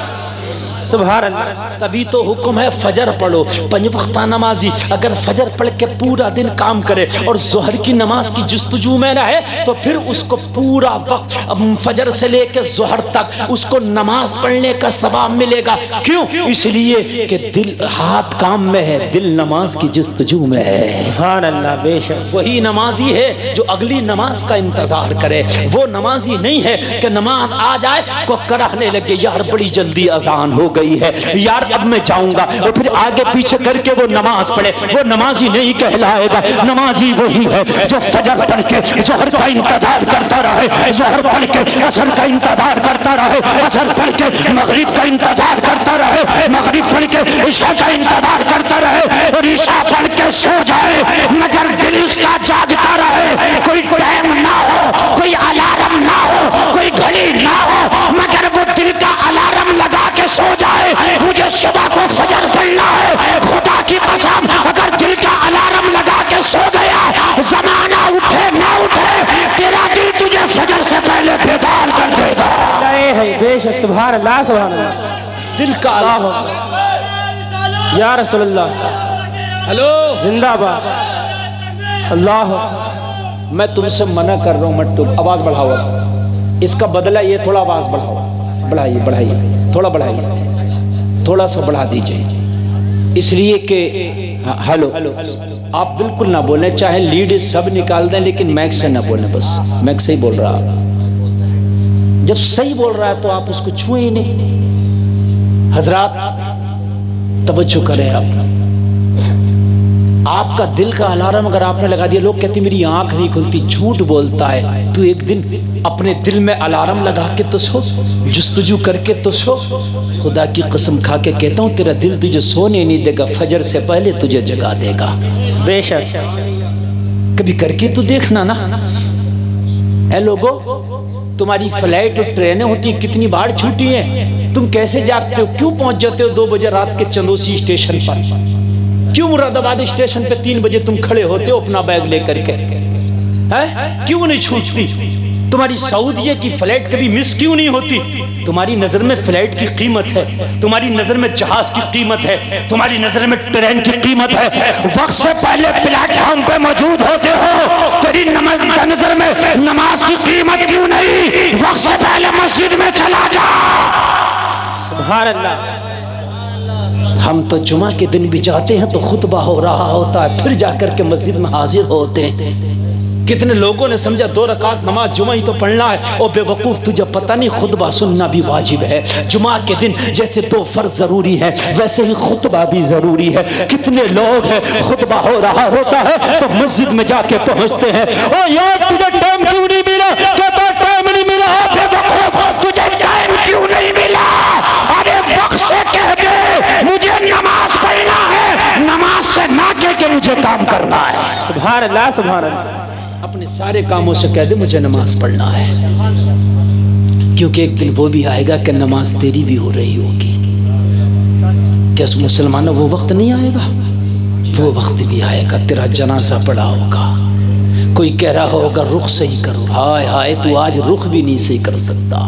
सुभान अल्लाह। तभी तो हुक्म है फजर पढ़ो। पंज वक्ता नमाजी अगर फजर पढ़ के पूरा दिन काम करे और जोहर की नमाज की जुस्तजू में रहे तो फिर उसको पूरा वक्त फजर से लेकर जोहर तक उसको नमाज पढ़ने का सवाब मिलेगा। क्यों? इसलिए कि दिल हाथ काम में है, दिल नमाज की जुस्तजू में है। सुभान अल्लाह, बेशक वही नमाजी है जो अगली नमाज का इंतजार करे। वो नमाजी नहीं है कि नमाज आ जाए को कराहने लगे, यार बड़ी जल्दी अजान हो गई है, यार अब मैं जाऊंगा, और फिर आगे पीछे करके वो नमाज पढ़े। वो नमाजी नहीं कहलाएगा। नमाजी वही है जो फजर पढ़ के जोहर का इंतजार करता रहे, जोहर पढ़ के असर का इंतजार करता रहे, असर पढ़ के मगरिब का इंतजार करता रहे, मगरिब पढ़ के ईशा का इंतजार करता रहे, और ईशा पढ़ के सो जाए मगर दिल उसका जागता रहे। कोई टाइम ना हो, कोई अलार्म ना हो, कोई घड़ी ना हो, मगर वो दिल का अलार्म लगा के सो जाए, मुझे सुबह को फजर पढ़ना है। खुदा की कसम अगर दिल का अलार्म लगा के सो गया, जमाना उठे ना उठे, तेरा दिल तुझे फजर से पहले बेदार कर देगा। है, बेशक सुभान अल्लाह, सुभान अल्लाह। दिल का या रसूल अल्लाह, हेलो जिंदाबाद। अल्लाह, मैं तुमसे मना कर रहा हूँ मट्टू, आवाज बढ़ाओ। इसका बदला ये थोड़ा आवाज बढ़ाओ, बढ़ाइए बढ़ाइए, थोड़ा बढ़ाइए, थोड़ा सा बढ़ा दीजिए, इसलिए कि हेलो आप बिल्कुल ना बोलें, चाहे लीड सब निकाल दें लेकिन मैक से ना बोलें, बस मैक से ही बोल रहा है। जब सही बोल रहा है तो आप उसको छुए ही नहीं। हजरात तवज्जो करें, आपका दिल का अलार्म अगर आपने लगा दिया, लोग कहते मेरी आंख नहीं खुलती, झूठ बोलता है। तू एक दिन अपने दिल में अलार्म लगा के तो सो, जुस्तजू करके तो सो। खुदा की कसम खा के कहता हूँ तेरा दिल तुझे सोने नहीं देगा, फजर से पहले तुझे जगा देगा। बेशक कभी करके तो देखना ना। ऐ लोगो, तुम्हारी फ्लाइट और ट्रेनें होती हैं, कितनी बार छूटी हैं, तुम कैसे जागते हो? क्यों पहुंच जाते हो 2 बजे रात के चंदोसी स्टेशन पर? क्यों मुरादाबाद स्टेशन पे 3 बजे तुम खड़े होते हो अपना बैग लेकर के? हैं? क्यों नहीं छूटती? तुम्हारी सऊदीया की फ्लाइट कभी मिस क्यों नहीं होती? तुम्हारी नजर में फ्लाइट की कीमत है, तुम्हारी नजर में जहाज की कीमत है, तुम्हारी नजर में ट्रेन की कीमत है। वक्त से पहले प्लेटफॉर्म पे मौजूद होते हो, तेरी नजर में नमाज की कीमत क्यों नहीं? वक्त से पहले पहले मस्जिद में चला जा। सुभान अल्लाह। हम तो जुमा के दिन भी जाते हैं तो खुतबा हो रहा होता है, फिर जाकर के मस्जिद में हाजिर होते हैं। कितने लोगों ने समझा 2 रकात नमाज जुमा ही तो पढ़ना है। और बेवकूफ़, तुझे पता नहीं खुतबा सुनना भी वाजिब है। जुमा के दिन जैसे 2 फर्ज ज़रूरी है वैसे ही खुतबा भी ज़रूरी है। कितने लोग हैं खुतबा हो रहा होता है तो मस्जिद में जाके पहुंचते हैं, ओ यार तुझे टाइम क्यों नहीं मिला? कहता टाइम नहीं मिला। बेवकूफ़, तुझे टाइम क्यों नहीं मिला? अरे वक्त से कह दे मुझे नमाज पढ़ना है, नमाज से ना कह के मुझे काम करना है। सुभान अल्लाह, सुभान अल्लाह। अपने सारे कामों से कह दे मुझे नमाज पढ़ना है, क्योंकि एक दिन वो भी आएगा कि नमाज तेरी भी हो रही होगी। क्या मुसलमानों वो वक्त नहीं आएगा? वो वक्त भी आएगा, तेरा जनाजा पड़ा होगा, कोई कह रहा होगा रुख सही करो, हाय हाय तू आज रुख भी नहीं सही कर सकता।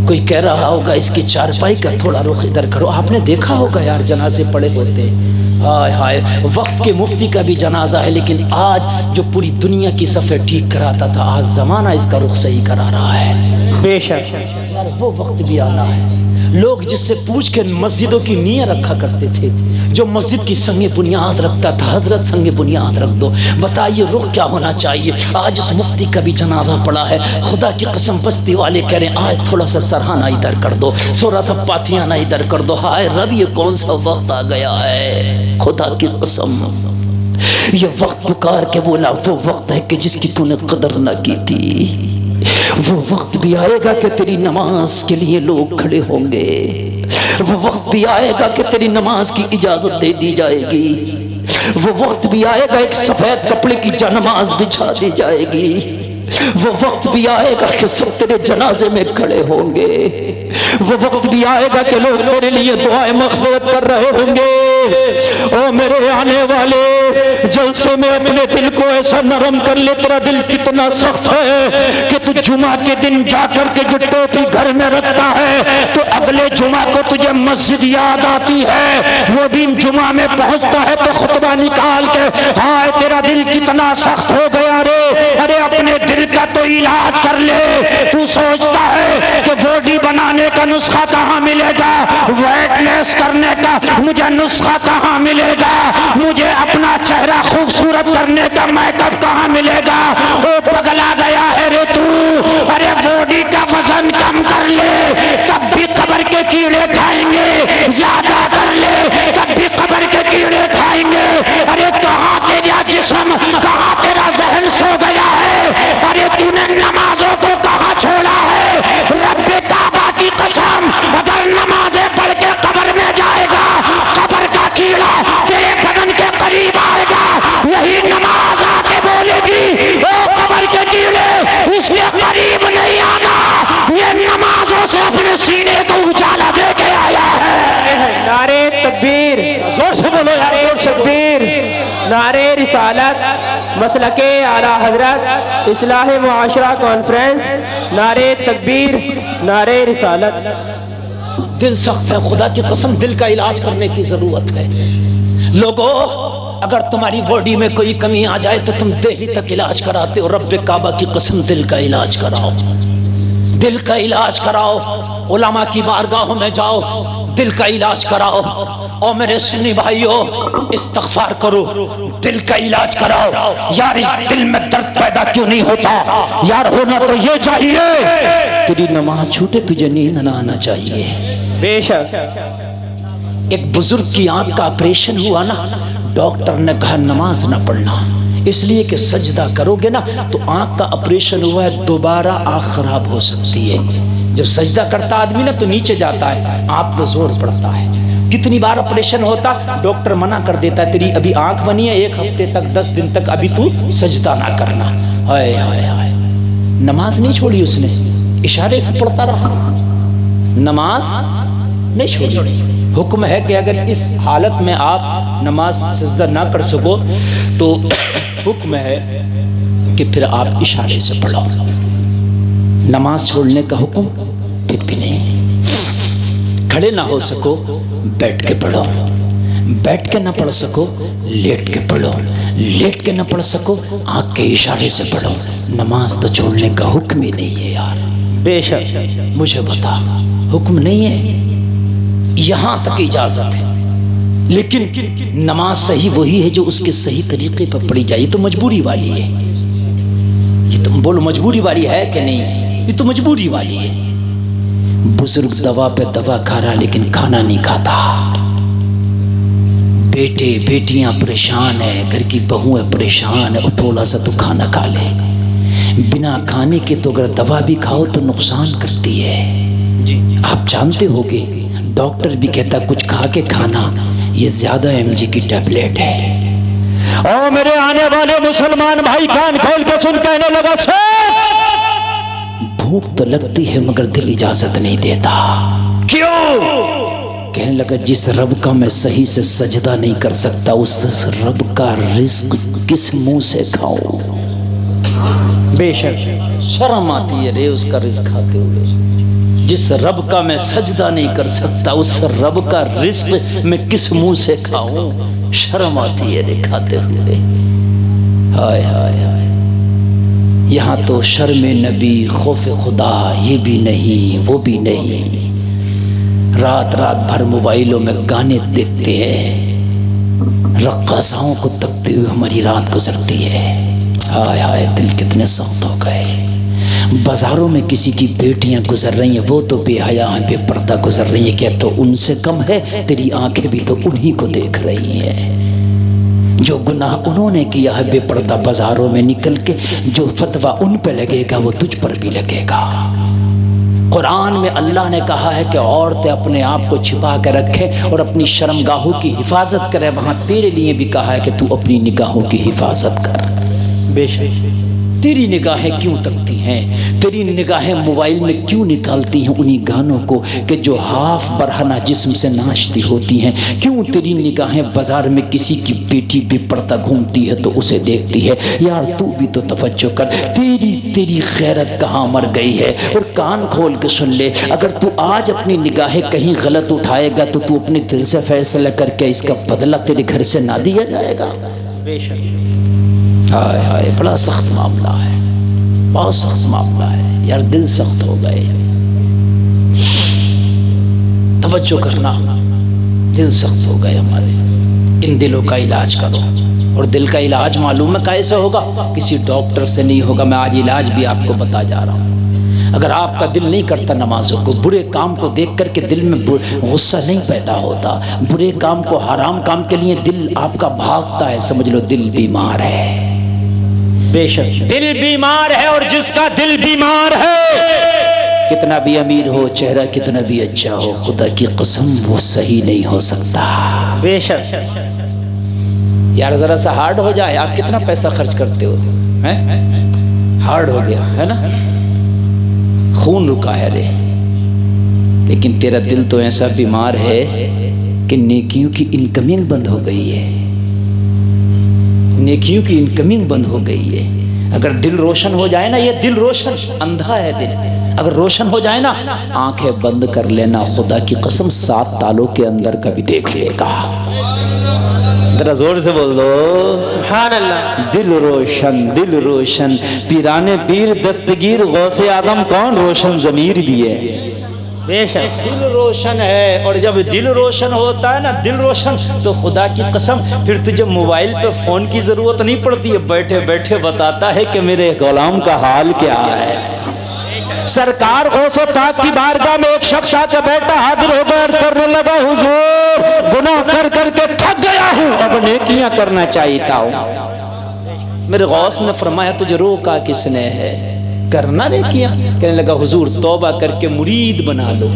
कोई कह रहा होगा इसकी चारपाई का थोड़ा रुख इधर करो। आपने देखा होगा यार जनाजे पड़े होते हैं, हाय हाय वक्त के मुफ्ती का भी जनाजा है, लेकिन आज जो पूरी दुनिया की सफ़े ठीक कराता था आज ज़माना इसका रुख सही करा रहा है। बेशक यार वो वक्त भी आना है। लोग जिससे पूछ के मस्जिदों की नीयत रखा करते थे, जो मस्जिद की संगे बुनियाद रखता था, हजरत संगे बुनियाद रख दो, बताइए रुख क्या होना चाहिए। आज उस मुफ्ती का भी जनाजा पड़ा है, खुदा की कसम बस्ती वाले कह रहे हैं आज थोड़ा सा सरहाना इधर कर दो, थोड़ा सा पाथियाना इधर कर दो। हाय रब ये कौन सा वक्त आ गया है, खुदा की कसम ये वक्त पुकार के बोला वो वक्त है कि जिसकी तूने कदर न की थी। वो वक्त भी आएगा कि तेरी नमाज के लिए लोग खड़े होंगे, वो वक्त भी आएगा कि तेरी नमाज की इजाजत दे दी जाएगी, वो वक्त भी आएगा एक सफेद कपड़े की नमाज बिछा दी जाएगी, वो वक्त भी आएगा कि सब तेरे जनाजे में खड़े होंगे, वो वक्त भी आएगा कि लोग तेरे लिए दुआएं मग़फ़िरत कर रहे होंगे। ओ मेरे आने वाले जलसे में अपने दिल को ऐसा नरम कर ले, तेरा दिल कितना सख्त है कि तू जुमा के दिन जाकर के जो टोपी घर में रखता है तो अगले जुमा को तुझे मस्जिद याद आती है, वो दिन जुमा में पहुंचता है तो खुतबा निकाल के हाय तेरा दिल कितना सख्त हो गया रे। अरे अपने दिल का तो इलाज कर ले। तू सोचता है कि बॉडी बनाने का नुस्खा कहाँ मिलेगा, वेट लेस करने का मुझे नुस्खा कहाँ मिलेगा, मुझे अपना चेहरा खूबसूरत करने का मेकअप कहाँ मिलेगा। ओ पगला गया है रे तू। अरे बॉडी का वजन कम कर ले तब भी कब्र के कीड़े खाएंगे, ज्यादा कर ले तब भी कब्र के कीड़े खाएंगे। अरे कहाँ तेरा जिस्म, कहाँ तेरा जहन सो गया है। अरे तूने नमाजों को कहाँ छोड़ा है। रब्बे काबा की कसम अगर नमाजें पढ़ के कब्र में जाएगा कब्र का कीड़ा तेरे बदन के करीब आएगा, यही नमाज आके बोलेगी ओ कब्र के कीड़े इसलिए करीब नहीं आना। ये नमाजों से अपने सीने को उजाला दे के आया है। नारे तकबीर, जोर से बोलो यार, नारे जोर से बोलो। तकबीर, नारे रिसालत, मसलके आला हजरत, इस्लाह मुआशरा कॉन्फ्रेंस, नारे तकबीर, नारे रिसालत। दिल सख्त है, खुदा की कसम दिल का इलाज करने की जरूरत है। लोगों अगर तुम्हारी बॉडी में कोई कमी आ जाए तो तुम दिल्ली तक इलाज कराते हो, रब्बे काबा की कसम दिल का इलाज कराओ, दिल का इलाज कराओ, उलमा की बारगाहों में जाओ, दिल का इलाज कराओ। और मेरे सुन्नी भाइयों इस्तग़फ़ार करो, दिल का इलाज कराओ। यार इस दिल में दर्द पैदा क्यों नहीं होता यार, होना तो ये चाहिए तेरी नमाज छूटे तुझे नींद ना आना चाहिए। बेशक एक बुजुर्ग की आंख का ऑपरेशन हुआ ना, डॉक्टर ने कहा नमाज ना पढ़ना, इसलिए कि सजदा करोगे ना तो आंख का ऑपरेशन हुआ है, दोबारा आंख खराब हो सकती है। जब सजदा करता आदमी ना तो नीचे जाता है, आंख पे जोर पड़ता है। कितनी बार ऑपरेशन होता, डॉक्टर मना कर देता है तेरी अभी आंख बनी है, 1 हफ्ते तक 10 दिन तक अभी तू सजदा ना करना। हाय हाय हाय, नमाज नहीं छोड़ी उसने, इशारे से पढ़ता रहा, नमाज नहीं छोड़ी। हुक्म है कि अगर इस हालत में आप नमाज सजदा ना कर सको तो हुक्म है कि फिर आप इशारे से पढ़ो। नमाज छोड़ने का हुक्म फिर भी नहीं। खड़े ना हो सको बैठ के पढ़ो, बैठ के ना पढ़ सको लेट के पढ़ो, लेट के ना पढ़ सको आँख के इशारे से पढ़ो। नमाज तो छोड़ने का हुक्म ही नहीं है यार। बेशक। मुझे बता, हुक्म नहीं है, यहाँ तक इजाजत है, लेकिन नमाज सही वही है जो उसके सही तरीके पर पढ़ी जाए। ये तो मजबूरी वाली है, ये तुम बोलो मजबूरी वाली है कि नहीं? ये तो मजबूरी वाली है। बुजुर्ग दवा पे दवा खा रहा लेकिन खाना नहीं खाता, बेटे बेटियां परेशान है, घर की बहुएं परेशान है, और थोड़ा सा तो खाना खा ले। बिना खाने के तो अगर दवा भी खाओ तो नुकसान करती है जी। आप जानते होगे, डॉक्टर भी कहता कुछ खा के खाना, ये ज्यादा mg की टैबलेट है। और मेरे आने वाले मुसलमान भाई कान खोल के सुन, कहने लगा भूख तो लगती है मगर दिल इजाजत नहीं देता। क्यों? कहने लगा जिस रब का मैं सही से सजदा नहीं कर सकता, उस रब का रिस्क किस मुंह से खाऊं? बेशक। शर्म आती है रे उसका रिस्क खाते हुए। जिस रब का मैं सजदा नहीं कर सकता, उस रब का रिस्क मैं किस मुंह से खाऊं? शर्म आती है रे खाते हुए। हाय हाय हाय। यहाँ तो शर्म नबी खौफ खुदा ये भी नहीं वो भी नहीं। रात रात भर मोबाइलों में गाने देखते हैं, रक्कासाओं को तकते हुए हमारी रात गुजरती है। हाय हाय दिल कितने सख्त हो गए। बाजारों में किसी की बेटियां गुजर रही हैं, वो तो बेहया हैं, बेपर्दा गुजर रही हैं, क्या तो उनसे कम है? तेरी आंखें भी तो उन्हीं को देख रही हैं। जो गुनाह उन्होंने किया है बेपर्दा बाजारों में निकल के, जो फतवा उन पे लगेगा वो तुझ पर भी लगेगा। कुरान में अल्लाह ने कहा है कि औरतें अपने आप को छिपा कर रखें और अपनी शर्मगाहों की हिफाजत करें। वहाँ तेरे लिए भी कहा है कि तू अपनी निगाहों की हिफाजत कर। बेशक। तेरी निगाहें क्यों तकती हैं? तेरी निगाहें मोबाइल में क्यों निकालती हैं उन्हीं गानों को कि जो हाफ बरहना जिस्म से नाचती होती हैं? क्यों तेरी निगाहें बाजार में किसी की बेटी बेपर्दा घूमती है तो उसे देखती है? यार तू भी तो तवज्जो कर, तेरी खैरत कहाँ मर गई है? और कान खोल के सुन ले, अगर तू आज अपनी निगाहें कहीं गलत उठाएगा तो तू अपने दिल से फैसला करके इसका बदला तेरे घर से ना दिया जाएगा। बेशक। हाय हाय बड़ा सख्त मामला है, बहुत सख्त मामला है यार, दिल सख्त हो गए। तवज्जो करना, दिल सख्त हो गए हमारे। इन दिलों का इलाज करो। और दिल का इलाज मालूम है कैसे होगा? किसी डॉक्टर से नहीं होगा। मैं आज इलाज भी आपको बता जा रहा हूँ। अगर आपका दिल नहीं करता नमाजों को, बुरे काम को देख करके दिल में गुस्सा नहीं पैदा होता, बुरे काम को, हराम काम के लिए दिल आपका भागता है, समझ लो दिल बीमार है। बेशक। दिल बीमार है, और जिसका दिल बीमार है, कितना भी अमीर हो, चेहरा कितना भी अच्छा हो, खुदा की कसम वो सही नहीं हो सकता। बेशक। यार जरा सा हार्ड हो जाए, आप कितना पैसा खर्च करते हो, हैं? हार्ड हो गया है ना, खून रुका है रे। लेकिन तेरा दिल तो ऐसा बीमार है कि नेकियों की इनकमिंग बंद हो गई है, नेकियों की इनकमिंग बंद हो गई है। अगर दिल रोशन हो जाए ना, ये दिल रोशन, अंधा है दिल, अगर रोशन हो जाए ना, आंखें बंद कर लेना, खुदा की कसम 7 तालों के अंदर का भी देख लेगा। जरा जोर से बोल दो सुभान अल्लाह। दिल रोशन, दिल रोशन। पीराने पीर दस्तगीर गौसे आदम कौन रोशन ज़मीर दिए। बेशक। दिल रोशन है, और जब दिल रोशन होता है ना, दिल रोशन, तो खुदा की कसम फिर तुझे मोबाइल पे फोन की जरूरत नहीं पड़ती है, बैठे बैठे बताता है कि मेरे गुलाम का हाल क्या है। सरकार गौसे पाक की बारगाह में एक शख्स आकर बैठा, हाजिर होकर करने लगा, हुजूर गुनाह कर करके थक गया हूँ, अब नेकियां करना चाहता हूँ। मेरे गौस ने फरमाया तुझे रोका किसने है, करना नेकियां? कहने लगा हुजूर तौबा करके मुरीद बना लो।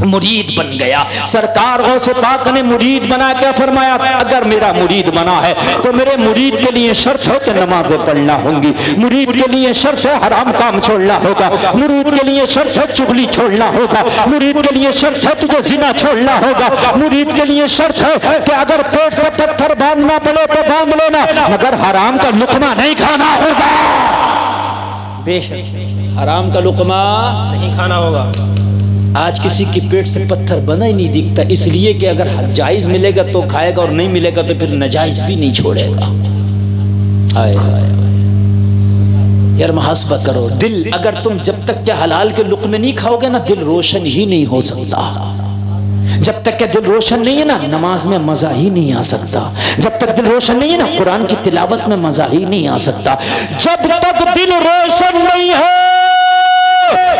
मुरीद बन गया। सरकार गौसे पाक ने मुरीद बना के फरमाया, अगर मेरा मुरीद बना है तो मेरे मुरीद के लिए शर्त है कि नमाजें पढ़ना होंगी, मुरीद के लिए शर्त है हराम काम छोड़ना होगा, मुरीद के लिए शर्त है चुगली छोड़ना होगा, मुरीद के लिए शर्त है तुझे जिना छोड़ना होगा, मुरीद के लिए शर्त है कि अगर पेट से पत्थर बांधना पड़े तो बांध लेना, मगर हराम का लुकमा नहीं खाना होगा। बेशक। हराम का लुकमा नहीं खाना होगा। आज किसी की पेट से पत्थर बना ही नहीं दिखता, इसलिए कि अगर जायज मिलेगा तो खाएगा और नहीं मिलेगा तो फिर नजायज भी नहीं छोड़ेगा। हाय हाय। यार मुहासबा करो, दिल अगर तुम जब तक के हलाल के लुक़्मे नहीं खाओगे ना, दिल रोशन ही नहीं हो सकता। जब तक के दिल रोशन नहीं है ना, नमाज में मजा ही नहीं आ सकता। जब तक दिल रोशन नहीं है ना, कुरान की तिलावत में मजा ही नहीं आ सकता। जब तक दिल रोशन नहीं है,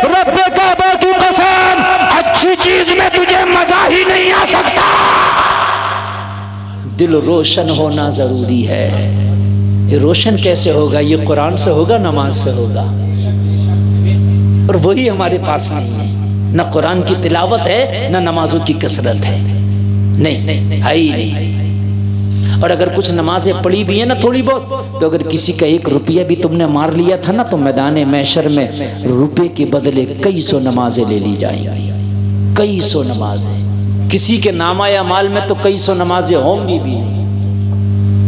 रब्बे काबा की कसम, अच्छी चीज में तुझे मजा ही नहीं आ सकता। दिल रोशन होना जरूरी है। ये रोशन कैसे होगा? ये कुरान से होगा, नमाज से होगा, और वही हमारे पास नहीं है। ना कुरान की तिलावत है, ना नमाजों की कसरत है, नहीं है ही नहीं। और अगर कुछ नमाजें पढ़ी भी है ना थोड़ी बहुत, तो अगर किसी का 1 रुपया भी तुमने मार लिया था ना, तो मैदान महशर में रुपए के बदले कई सौ नमाजें ले ली जाएंगी, कई सौ नमाजें। किसी के नामा या माल में तो कई सौ नमाजें होंगी भी नहीं,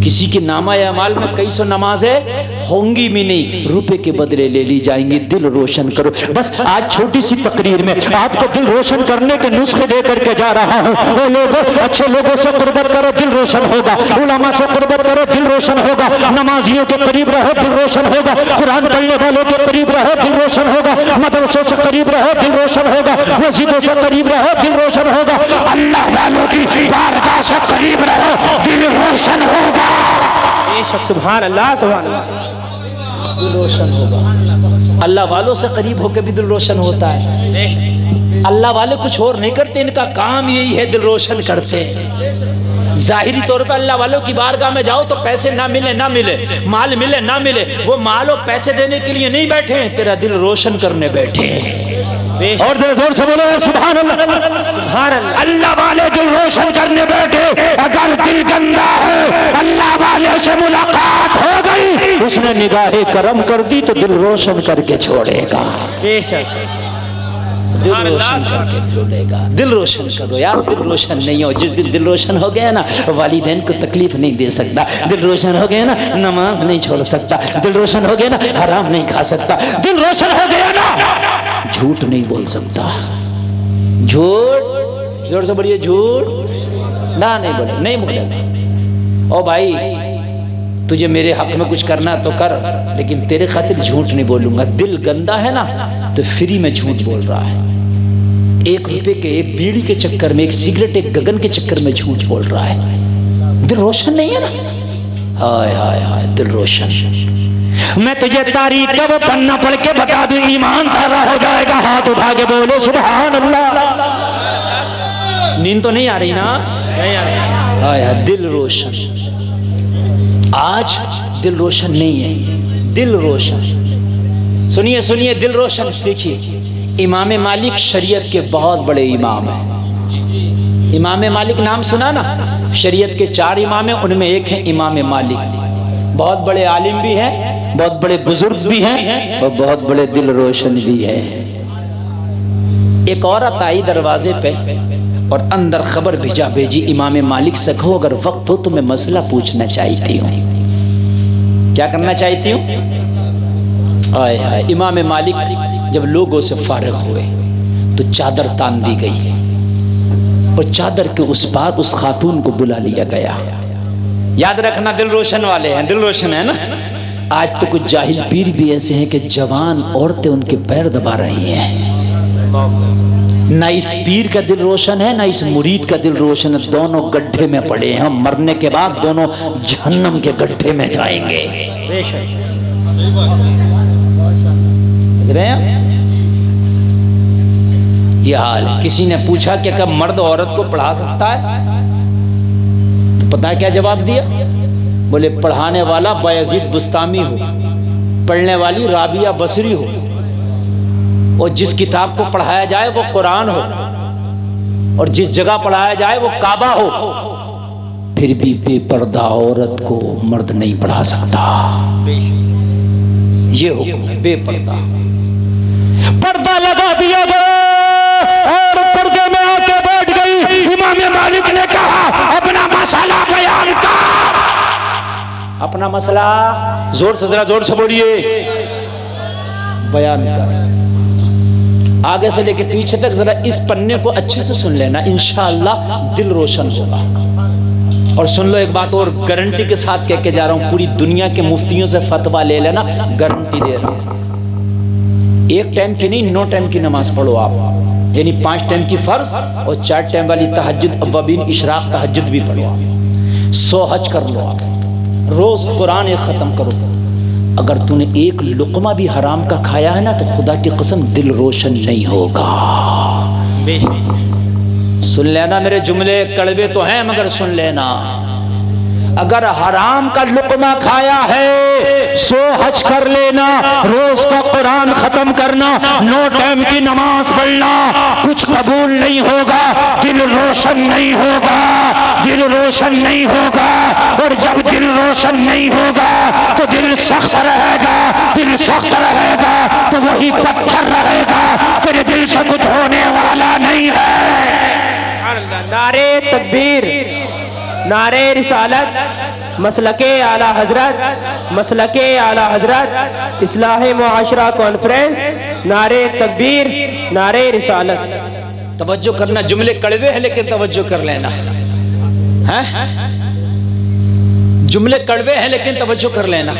किसी के नामा या माल में कई सौ नमाजें होंगी भी नहीं, रुपए के बदले ले ली जाएंगी। दिल रोशन करो। बस आज छोटी सी तकरीर में आपको दिल रोशन करने के नुस्खे दे करके जा रहा हूँ। वो लोगों, अच्छे लोगों से कुर्बत करो, दिल रोशन होगा। उलमा से कुर्बत करो, दिल रोशन होगा। नमाजियों के करीब रहो, दिल रोशन होगा। कुरान पढ़ने वालों के करीब रहो, दिल रोशन होगा। मदरसों से करीब रहो, दिल रोशन होगा। मस्जिदों से करीब रहो, दिल रोशन होगा। अल्लाह वालों की बारगाह से करीब रहो, दिल रोशन होगा। सुभान अल्लाह, सुभान अल्लाह। दिल रोशन होगा। अल्लाह वालों से करीब होकर भी दिल रोशन होता है। अल्लाह वाले कुछ और नहीं करते, इनका काम यही है, दिल रोशन करते हैं। जाहिरी तौर पर अल्लाह वालों की बारगाह में जाओ तो पैसे ना मिले ना मिले, माल मिले ना मिले, वो माल और पैसे देने के लिए नहीं बैठे हैं, तेरा दिल रोशन करने बैठे हैं। और जोर से बोलो सुभान अल्लाह, सुभान अल्लाह। अल्लाह वाले दिल रोशन करने बैठे। अगर दिल गंदा है, अल्लाह वाले से मुलाकात हो गई, उसने निगाहे करम कर दी तो दिल रोशन करके छोड़ेगा। बेशक दिल रोशन करके छोड़ेगा। दिल रोशन करो यार, दिल रोशन नहीं हो, जिस दिन दिल रोशन हो गया ना, वालिदैन को तकलीफ नहीं दे सकता। दिल रोशन हो गया ना, नमाज नहीं छोड़ सकता। दिल रोशन हो गया ना, हराम नहीं खा सकता। दिल रोशन हो गया ना, झूठ नहीं बोल सकता। झूठ, जोर से बोलिए, झूठ ना, नहीं बोले, नहीं बोलेगा। ओ भाई, तुझे मेरे हक में कुछ करना तो कर, लेकिन तेरे खातिर झूठ नहीं बोलूंगा। दिल गंदा है ना, तो फ्री में झूठ बोल रहा है। 1 रुपए के, 1 बीड़ी के चक्कर में, 1 सिगरेट, 1 गगन के चक्कर में झूठ बोल रहा है। दिल रोशन नहीं है ना। हाय हाय हाय, दिल रोशन। मैं तुझे तारीख का वो पन्ना पढ़ के बता दूं, ईमान तारा हो जाएगा। हाथ उठा के बोलो सुभान अल्लाह। नींद तो नहीं आ रही ना? नहीं आ रही। हाय हाय, दिल रोशन। आज दिल रोशन नहीं है, दिल रोशन। सुनिए सुनिए, दिल रोशन। देखिए, इमाम मालिक शरीयत के बहुत बड़े इमाम हैं। इमाम मालिक नाम सुना ना? शरीयत के 4 इमाम हैं, उनमें एक है इमाम मालिक। बहुत बड़े आलिम भी हैं, बहुत बड़े बुजुर्ग भी हैं, और बहुत बड़े दिल रोशन भी हैं। एक औरत आई दरवाजे पे और अंदर खबर भेजी, इमाम मालिक से कहो अगर वक्त हो तो मैं मसला पूछना चाहती हूँ। क्या करना चाहती हूँ? आए हाय। इमाम मालिक जब लोगों से फारिग हुए तो चादर तान दी गई और चादर के उस पार उस खातून को बुला लिया गया। याद रखना, दिल रोशन वाले हैं, दिल रोशन है ना। आज तो कुछ जाहिल पीर भी ऐसे हैं कि जवान औरतें उनके पैर दबा रही हैं। ना इस पीर का दिल रोशन है, ना इस मुरीद का दिल रोशन है। दोनों गड्ढे में पड़े हैं। हम मरने के बाद दोनों जहन्नम के गड्ढे में जाएंगे। समझ रहे हैं? ये हाल है। किसी ने पूछा कि कब मर्द औरत को पढ़ा सकता है, तो पता है क्या जवाब दिया? बोले पढ़ाने वाला बायजीद बुस्तामी हो, पढ़ने वाली राबिया बसरी हो, और जिस किताब को पढ़ाया जाए वो कुरान हो, और जिस जगह पढ़ाया जाए वो काबा हो। फिर भी बेपर्दा औरत को मर्द नहीं पढ़ा सकता। ये हुक्म है, बेपर्दा। पर्दा लगा दिया गया और पर्दे में आके बैठ गई। इमाम मालिक ने कहा अपना मसला बयान कर। अपना मसला जोर से, जरा जोर से बोलिए, बयान कर। आगे से लेके पीछे तक जरा इस पन्ने को अच्छे से सुन लेना, इंशाअल्लाह दिल रोशन होगा। और सुन लो एक बात और, गारंटी के साथ कह के जा रहा हूं, पूरी दुनिया के मुफ्तियों से फतवा ले लेना, गारंटी दे रहा हूं। एक टाइम की नहीं, 9 टाइम की नमाज पढ़ो आप, यानी 5 टाइम की फर्ज और 4 टाइम वाली तहज्जुद, अव्वाबीन, इशराक, तहज्जुद भी पढ़ो आप। 100 हज कर लो आप, रोज कुरान एक खत्म करो। अगर तूने एक लुकमा भी हराम का खाया है ना तो खुदा की कसम दिल रोशन नहीं होगा। सुन लेना, मेरे जुमले कड़वे तो हैं मगर सुन लेना, अगर हराम का लुकमा खाया है 100 हज कर लेना, रोज का कुरान खत्म करना, 9 टाइम की नमाज पढ़ना, कुछ कबूल नहीं होगा, दिल रोशन नहीं होगा, दिल रोशन नहीं होगा। और जब दिल रोशन नहीं होगा तो दिल सख्त रहेगा, दिल सख्त रहेगा तो वही पत्थर रहेगा, तेरे दिल से कुछ होने वाला नहीं है। नारे तकबीर, नारे रिसालत, मसलके आला हजरत, मसलके आला हजरत, इस्लाह मुआशरा कॉन्फ्रेंस, नारे तकबीर, नारे रिसालत। तवज्जो करना, जुमले कड़वे हैं लेकिन तवज्जो कर लेना है। जुमले कड़वे हैं लेकिन तवज्जो कर लेना।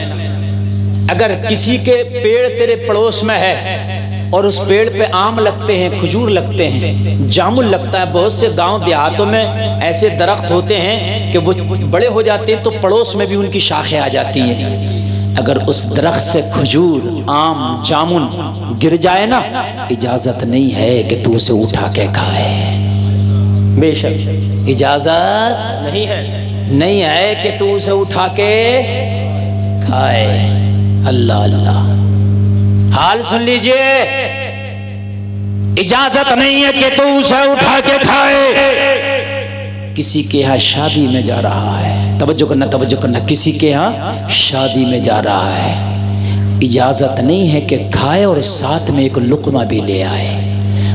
अगर किसी के पेड़ तेरे पड़ोस में है और उस पेड़ पे आम लगते हैं, खजूर लगते हैं, जामुन लगता है, बहुत से गांव देहातों में ऐसे दरख्त होते हैं कि वो बड़े हो जाते हैं तो पड़ोस में भी उनकी शाखें आ जाती हैं। अगर उस दरख्त से खजूर, आम, जामुन गिर जाए ना, इजाजत नहीं है कि तू उसे उठा के खाए। बेशक इजाजत नहीं है कि तू उसे उठा के खाए। अल्लाह अल्लाह, हाल सुन लीजिए, इजाजत नहीं है कि तू उसे उठा के खाए। किसी के यहाँ शादी में जा रहा है, तवज्जो करना, तवज्जो करना, किसी के यहाँ शादी में जा रहा है, इजाजत नहीं है कि खाए और साथ में एक लुकमा भी ले आए।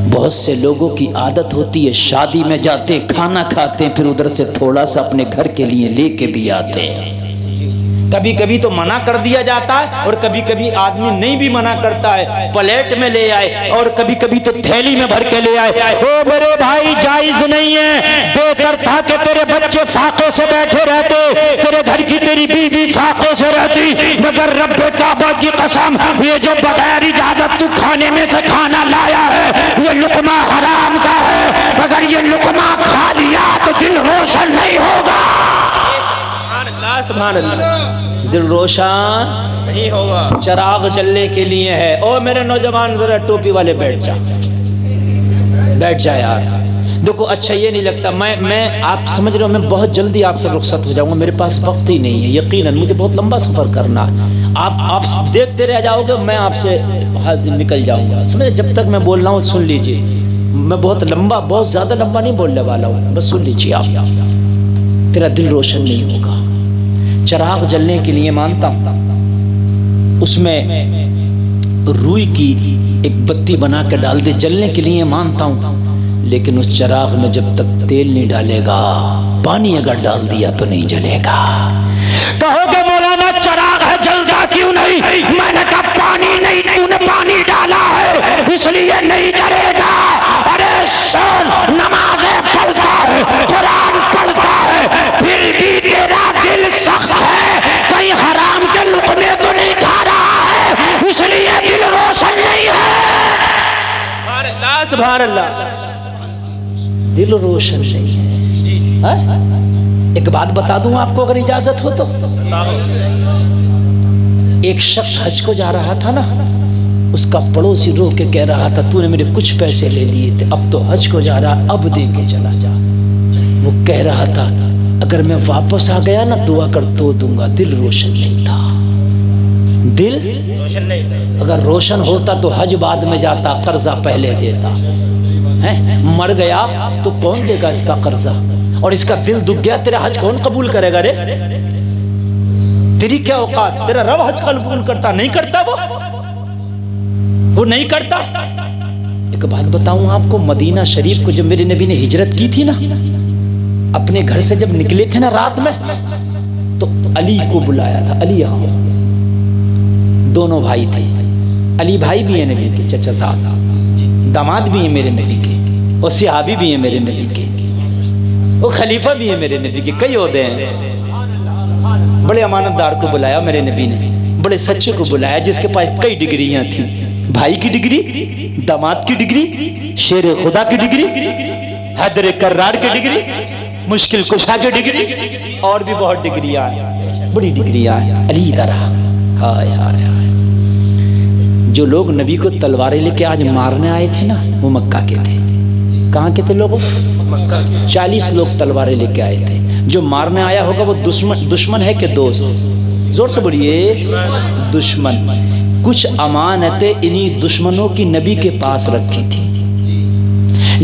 बहुत से लोगों की आदत होती है, शादी में जाते खाना खाते हैं, फिर उधर से थोड़ा सा अपने घर के लिए लेके भी आते हैं। कभी कभी तो मना कर दिया जाता है और कभी कभी आदमी नहीं भी मना करता है, प्लेट में ले आए और कभी कभी तो थैली में भर के ले आए। ओ मेरे भाई, जायज नहीं है। बेहतर था कि तेरे बच्चे फाके से बैठे रहते, तेरे घर की तेरी बीवी फाके से रहती, मगर रब्बे काबा की कसम, ये जो बगैर इजाजत तू खाने में से खाना लाया है, ये लुकमा हराम का है। अगर ये लुकमा खा लिया तो दिल रोशन नहीं होगा। सुभान अल्लाह, दिल रोशन नहीं होगा। चिराग जलने के लिए है। ओ मेरे नौजवान, जरा टोपी वाले बैठ जा, बैठ जा यार। देखो अच्छा ये नहीं लगता, मैं आप समझ रहे हो, मैं बहुत जल्दी आपसे रुखसत हो जाऊंगा, मेरे पास वक्त ही नहीं है, यकीनन मुझे बहुत लंबा सफर करना है। आप देखते रह जाओगे, मैं आपसे निकल जाऊंगा। समझे, जब तक मैं बोल रहा हूँ सुन लीजिए, मैं बहुत लंबा, बहुत ज्यादा लंबा नहीं बोलने वाला हूँ, बस सुन लीजिए आप। तेरा दिल रोशन नहीं होगा। चिराग जलने के लिए मानता हूं, उसमें रुई की एक बत्ती बना के डाल दे, जलने के लिए मानता हूं, लेकिन उस चिराग में जब तक तेल नहीं डालेगा, पानी अगर डाल दिया तो नहीं जलेगा। कहोगे मौलाना चिराग है, जलता क्यों नहीं? मैंने कहा पानी नहीं, तूने पानी डाला है इसलिए नहीं जलेगा। अरे सुन, नमाज़ें पढ़ता है, कुरान पढ़ता है, फिर भी तेरा दिल सख्त है, कहीं हराम के लुकमे तो नहीं खा रहा है, इसलिए दिल रोशन नहीं है। सुभान अल्लाह, दिल रोशन नहीं है। एक बात बता दूं आपको, अगर इजाजत हो तो। एक शख्स हज को जा रहा था ना, उसका पड़ोसी रो के कह रहा था, तूने मेरे कुछ पैसे ले लिए थे, अब तो हज को जा रहा, अब दे के चला जा। वो कह रहा था, अगर मैं वापस आ गया ना, दुआ कर तो दूंगा। दिल रोशन नहीं था, दिल रोशन नहीं था। अगर रोशन होता तो हज बाद में जाता, कर्जा पहले देता है। मर गया तो कौन देगा इसका कर्जा? और इसका दिल दुख गया, तेरा हज कौन कबूल करेगा रे? तेरी क्या औकात? तेरा रब हज कबूल करता नहीं करता? वो नहीं करता। एक बात बताऊं आपको, मदीना शरीफ को जब मेरे नबी ने हिजरत की थी ना, अपने घर से जब निकले थे ना रात में, तो अली को बुलाया था। अली यहाँ, दोनों भाई थे। अली भाई भी है नबी के, चचा साहब, दामाद भी है मेरे नबी के, और सिहाबी भी है मेरे नबी के। वो खलीफा भी है मेरे नबी के, कई ओहदे हैं। बड़े अमानतदार को बुलाया मेरे नबी ने, बड़े सच्चे को बुलाया जिसके पास कई डिग्रियां थी, भाई की डिग्री, दामाद की डिग्री, शेर खुदा की डिग्री, हैदर कर्रार की डिग्री, मुश्किल कुशा की डिग्री, और भी बहुत डिग्रियां हैं, बड़ी डिग्रियां हैं। अली तरह हाय हाय हाय। जो लोग नबी को तलवारें लेके आज मारने आए थे ना, वो मक्का के थे। कहाँ के थे लोग? 40 लोग तलवारें लेके आए थे। जो मारने आया होगा वो दुश्मन है कि दोस्त? जोर से बोलिए, दुश्मन। कुछ अमानतें इन्हीं दुश्मनों की नबी के पास रखी थी।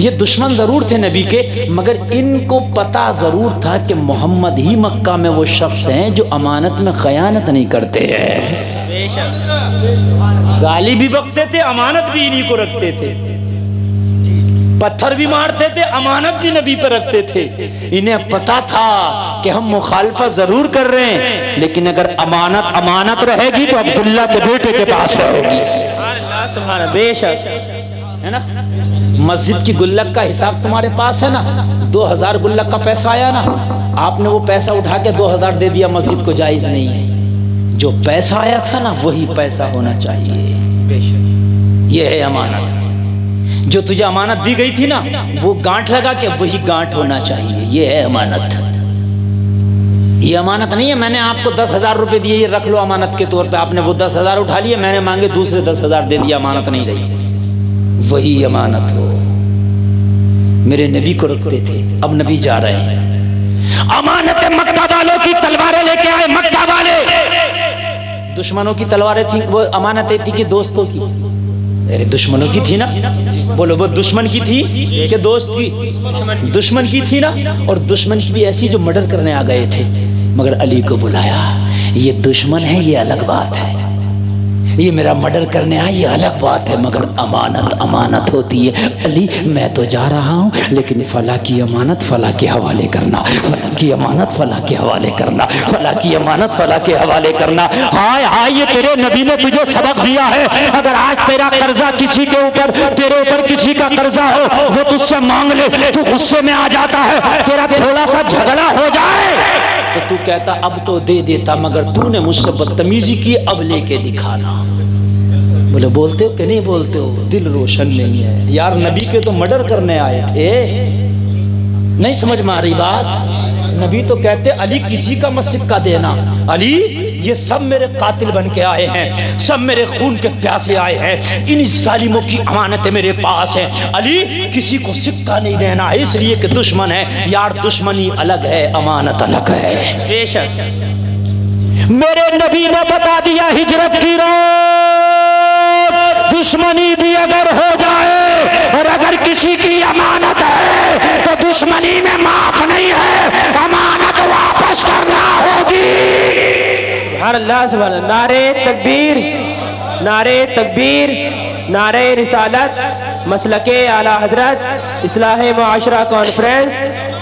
ये दुश्मन जरूर थे नबी के, मगर इनको पता जरूर था कि मोहम्मद ही मक्का में वो शख्स हैं जो अमानत में खयानत नहीं करते हैं। गाली भी बकते थे, अमानत भी इन्हीं को रखते थे। पत्थर भी मारते थे, अमानत भी नबी पर रखते थे। इन्हें पता था कि हम मुखालफा जरूर कर रहे हैं, लेकिन अगर अमानत रहेगी तो अब्दुल्ला के बेटे के पास रहेगी। बेशक है ना? मस्जिद की गुल्लक का हिसाब तुम्हारे पास है ना? 2000 गुल्लक का पैसा आया ना, आपने वो पैसा उठा के 2000 दे दिया, मस्जिद को जायज नहीं है। जो पैसा आया था ना, वही पैसा होना चाहिए। बेशक ये है अमानत। जो तुझे अमानत दी गई थी ना, वो गांठ लगा के वही गांठ होना चाहिए। ये है अमानत। ये अमानत नहीं है मैंने आपको 10,000 रुपए दिए, ये रख लो अमानत के तौर पे। आपने वो 10,000 उठा लिए, मैंने मांगे दूसरे 10,000 दे दिया, अमानत नहीं रही। वही अमानत हो। मेरे नबी को रखते थे, अब नबी जा रहे हैं। अमानत मक्का वालों की तलवारें लेके आए। मक्का वाले दुश्मनों की तलवारें थी, वो अमानतें थी कि दोस्तों की? अरे दुश्मनों की थी ना। बोलो, वो दुश्मन की थी कि दोस्त की? दुश्मन की थी ना। और दुश्मन की भी ऐसी जो मर्डर करने आ गए थे, मगर अली को बुलाया। ये दुश्मन है, ये अलग बात है। ये मेरा मर्डर करने आया, ये अलग बात है, मगर अमानत होती है। अली मैं तो जा रहा हूँ, लेकिन फला की अमानत फला के हवाले करना, फला की अमानत फला के हवाले करना, फला की अमानत फला के हवाले करना। हाय हाय, ये तेरे नबी ने तुझे सबक दिया है। अगर आज तेरा कर्जा किसी के ऊपर, तेरे ऊपर किसी का कर्जा हो, वो तुझसे मांग ले, तू गुस्से में आ जाता है, तेरा थोड़ा सा झगड़ा हो जाए तो तू कहता अब तो दे देता, मगर तूने मुझसे बदतमीजी की, अब लेके दिखाना। बोले बोलते हो कि नहीं बोलते हो? दिल रोशन नहीं है यार। नबी के तो मर्डर करने आए थे, नहीं समझ में आ रही बात? नबी तो कहते अली किसी का मत सिक्का देना। अली ये सब मेरे कातिल बन के आए हैं, सब मेरे खून के प्यासे आए हैं, इन जालिमों की अमानतें मेरे पास हैं। अली किसी को सिक्का नहीं देना, इसलिए कि दुश्मन है यार। दुश्मनी अलग है, अमानत अलग है। बेशक मेरे नबी ने बता दिया, हिजरत की रात दुश्मनी भी अगर हो जाए, और अगर किसी की अमानत है तो दुश्मनी में माफ नहीं है, अमानत वापस करना होगी। अल्लाह सुभान अल्लाह। नारे तकबीर, नारे तकबीर, नारे रिसालत, मसलके आला हजरत, इस्लाह मुआशरा कॉन्फ्रेंस,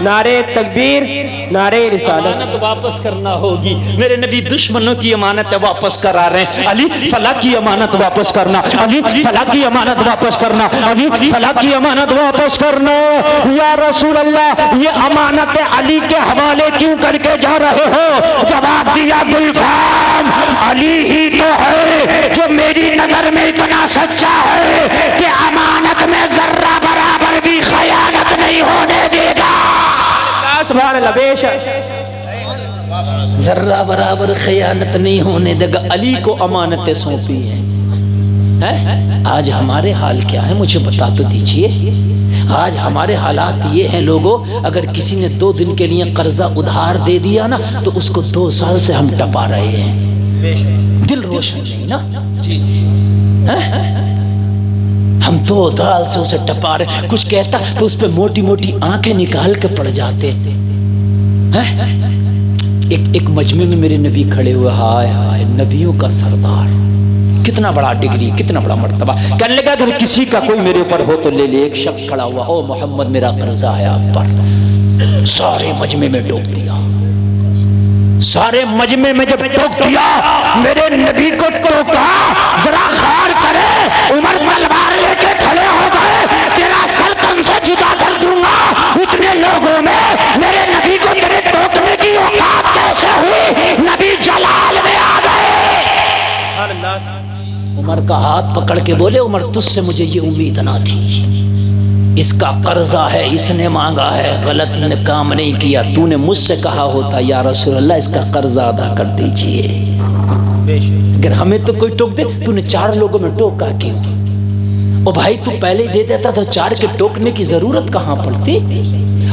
नारे तकबीर, नारे रिसालत। अमानत वापस करना होगी। मेरे नबी दुश्मनों की अमानत वापस करा रहे हैं। अली फला की अमानत वापस करना, अली फला की अमानत वापस करना, अली फला की अमानत वापस करना। या रसूल अल्लाह, ये अमानत अली के हवाले क्यों करके जा रहे हो? जवाब दिया गुलफाम, अली ही तो है जो मेरी नजर में इतना सच्चा है कि अमानत में जर्रा बराबर भी खयानत नहीं होने देगा। सुभान अल्लाह। बेशक जर्रा बराबर खयानत नहीं होने देगा। अली को अमानतें सौंपी हैं। आज हमारे हाल क्या है मुझे बता तो दीजिए। आज हमारे हालात ये हैं लोगों, अगर किसी ने 2 दिन के लिए कर्जा उधार दे दिया ना, तो उसको 2 साल से हम टपा रहे हैं। दिल रोशन नहीं ना है? हम 2 साल से उसे टपा रहे। कुछ कहता तो उस पर मोटी मोटी आंखें निकाल के पड़ जाते हैं। एक मजमे में मेरे नबी खड़े हुए, हाय हाय नबियों का सरदार, कितना बड़ा डिग्री, कितना बड़ा मर्तबा। कहने लगा अगर किसी का कोई मेरे ऊपर हो तो ले ले। एक शख्स खड़ा हुआ, ओ मोहम्मद मेरा कर्जा है आप पर। सारे मजमे में टोक दिया। सारे मजमे में जब टोक दिया, मेरे नबी को टोका, जरा ख्याल करे, उमर तलवार लेके खड़े हो गए, तेरा सर तन से जुदा कर दूंगा। उतने लोगों में मेरे का हाथ पकड़ के बोले, उमर तुझसे मुझे ये उम्मीद ना थी, इसका कर्जा है, इसने मांगा है, गलत काम नहीं किया, तूने मुझसे कहा होता या रसूल अल्लाह इसका कर्जा अदा कर दीजिए। अगर हमें तो कोई टोक दे, तूने 4 लोगों में टोका क्यों? ओ भाई तू पहले ही दे देता तो 4 के टोकने की जरूरत कहां पड़ती?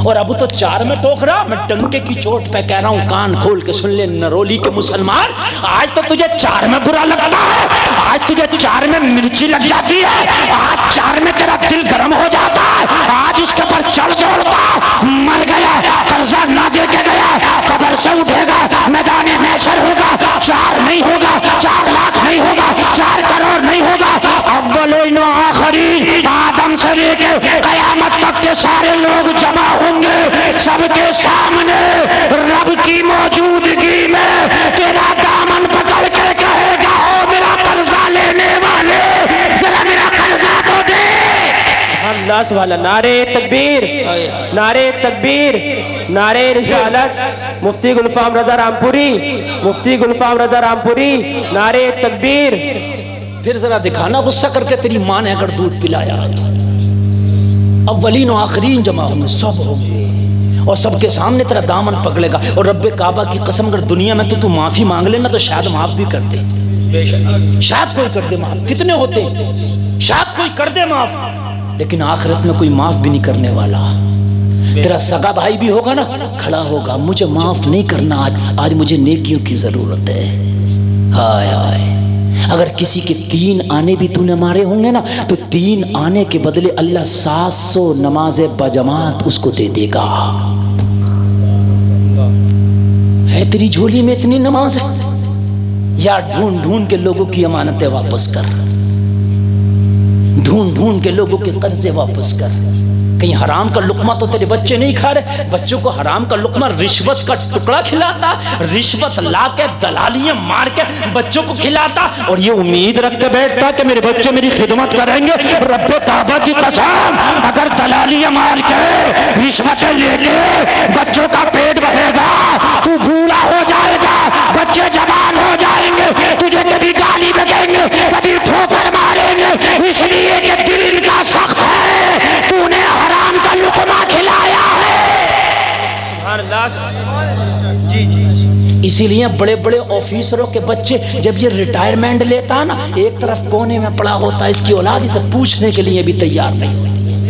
और अब तो 4 में टोक रहा। मैं टंके की चोट पे कह रहा हूं, कान खोल के सुन ले नरोली के मुसलमान, आज तो तुझे 4 में बुरा लगता है, आज तुझे 4 में मिर्ची लग जाती है, आज 4 में तेरा दिल गर्म हो जाता है, आज इसके ऊपर चढ़ दौड़ता, मर गया, कर्जा ना दे के गया, कब्र से उठेगा, मैदान महशर होगा, 4 नहीं होगा, 4 लाख नहीं होगा, 4 करोड़ नहीं होगा, अव्वलीन आखिरीन, आदम से लेके कयामत तक के सारे लोग जमा होंगे, सबके सामने रब की मौजूदगी में तेरा दामन पकड़ के कहेगा, ओ मेरा कर्जा लेने वाले, जरा मेरा कर्जा तो दे। अल्लाह सुभान, नारे तकबीर, नारे तकबीर, नारे रिसालत, मुफ्ती गुलफाम रजा रामपुरी, मुफ्ती गुलफाम रजा रामपुरी, नारे तकबीर। फिर जरा दिखाना गुस्सा करके, तेरी माँ ने अगर दूध पिलाया तो अव्वलीन और आखिरीन जमा होंगे, सब होंगे और सबके सामने तेरा दामन पकड़ेगा। और रब्बे काबा की कसम, अगर दुनिया में तो तू माफी मांग लेना तो शायद माफ भी कर दे, शायद कोई कर दे माफ, कितने होते हैं, शायद कोई कर दे माफ, लेकिन आखिरत में कोई माफ भी नहीं करने वाला। तेरा सगा भाई भी होगा ना, खड़ा होगा, मुझे माफ नहीं करना, आज मुझे नेकियों की जरूरत है। हाय हाय, अगर किसी के 3 आने भी तूने मारे होंगे ना, तो 3 आने के बदले अल्लाह 700 नमाज़े बजमात उसको दे देगा। है तेरी झोली में इतनी नमाज है यार? ढूंढ ढूंढ के लोगों की अमानतें वापस कर, ढूंढ ढूंढ के लोगों के कर्जे वापस कर। कहीं हराम का लुकमा तो तेरे बच्चे नहीं खा रहे, बच्चों को हराम का लुकमा रिश्वत का टुकड़ा खिलाता, रिश्वत ला के दलालियां मार के बच्चों को खिलाता, और ये उम्मीद रख के बैठता कि मेरे बच्चे मेरी खिदमत करेंगे। रब्बे काबा की कसम, अगर दलालियां मार के रिश्वतें लेके बच्चों का पेट भरेगा, तू बूढ़ा हो जाएगा, बच्चे जवान हो जाएंगे, तुझे कभी गाली बकेंगे, कभी ठोकर मारेंगे, इसलिए कि दिल इनका सख्त है, तूने हराम का लुकमा खिलाया है। इसीलिए बड़े बड़े ऑफिसरों के बच्चे जब ये रिटायरमेंट लेता है ना, एक तरफ कोने में पड़ा होता है, इसकी औलाद इसे पूछने के लिए भी तैयार नहीं होती है।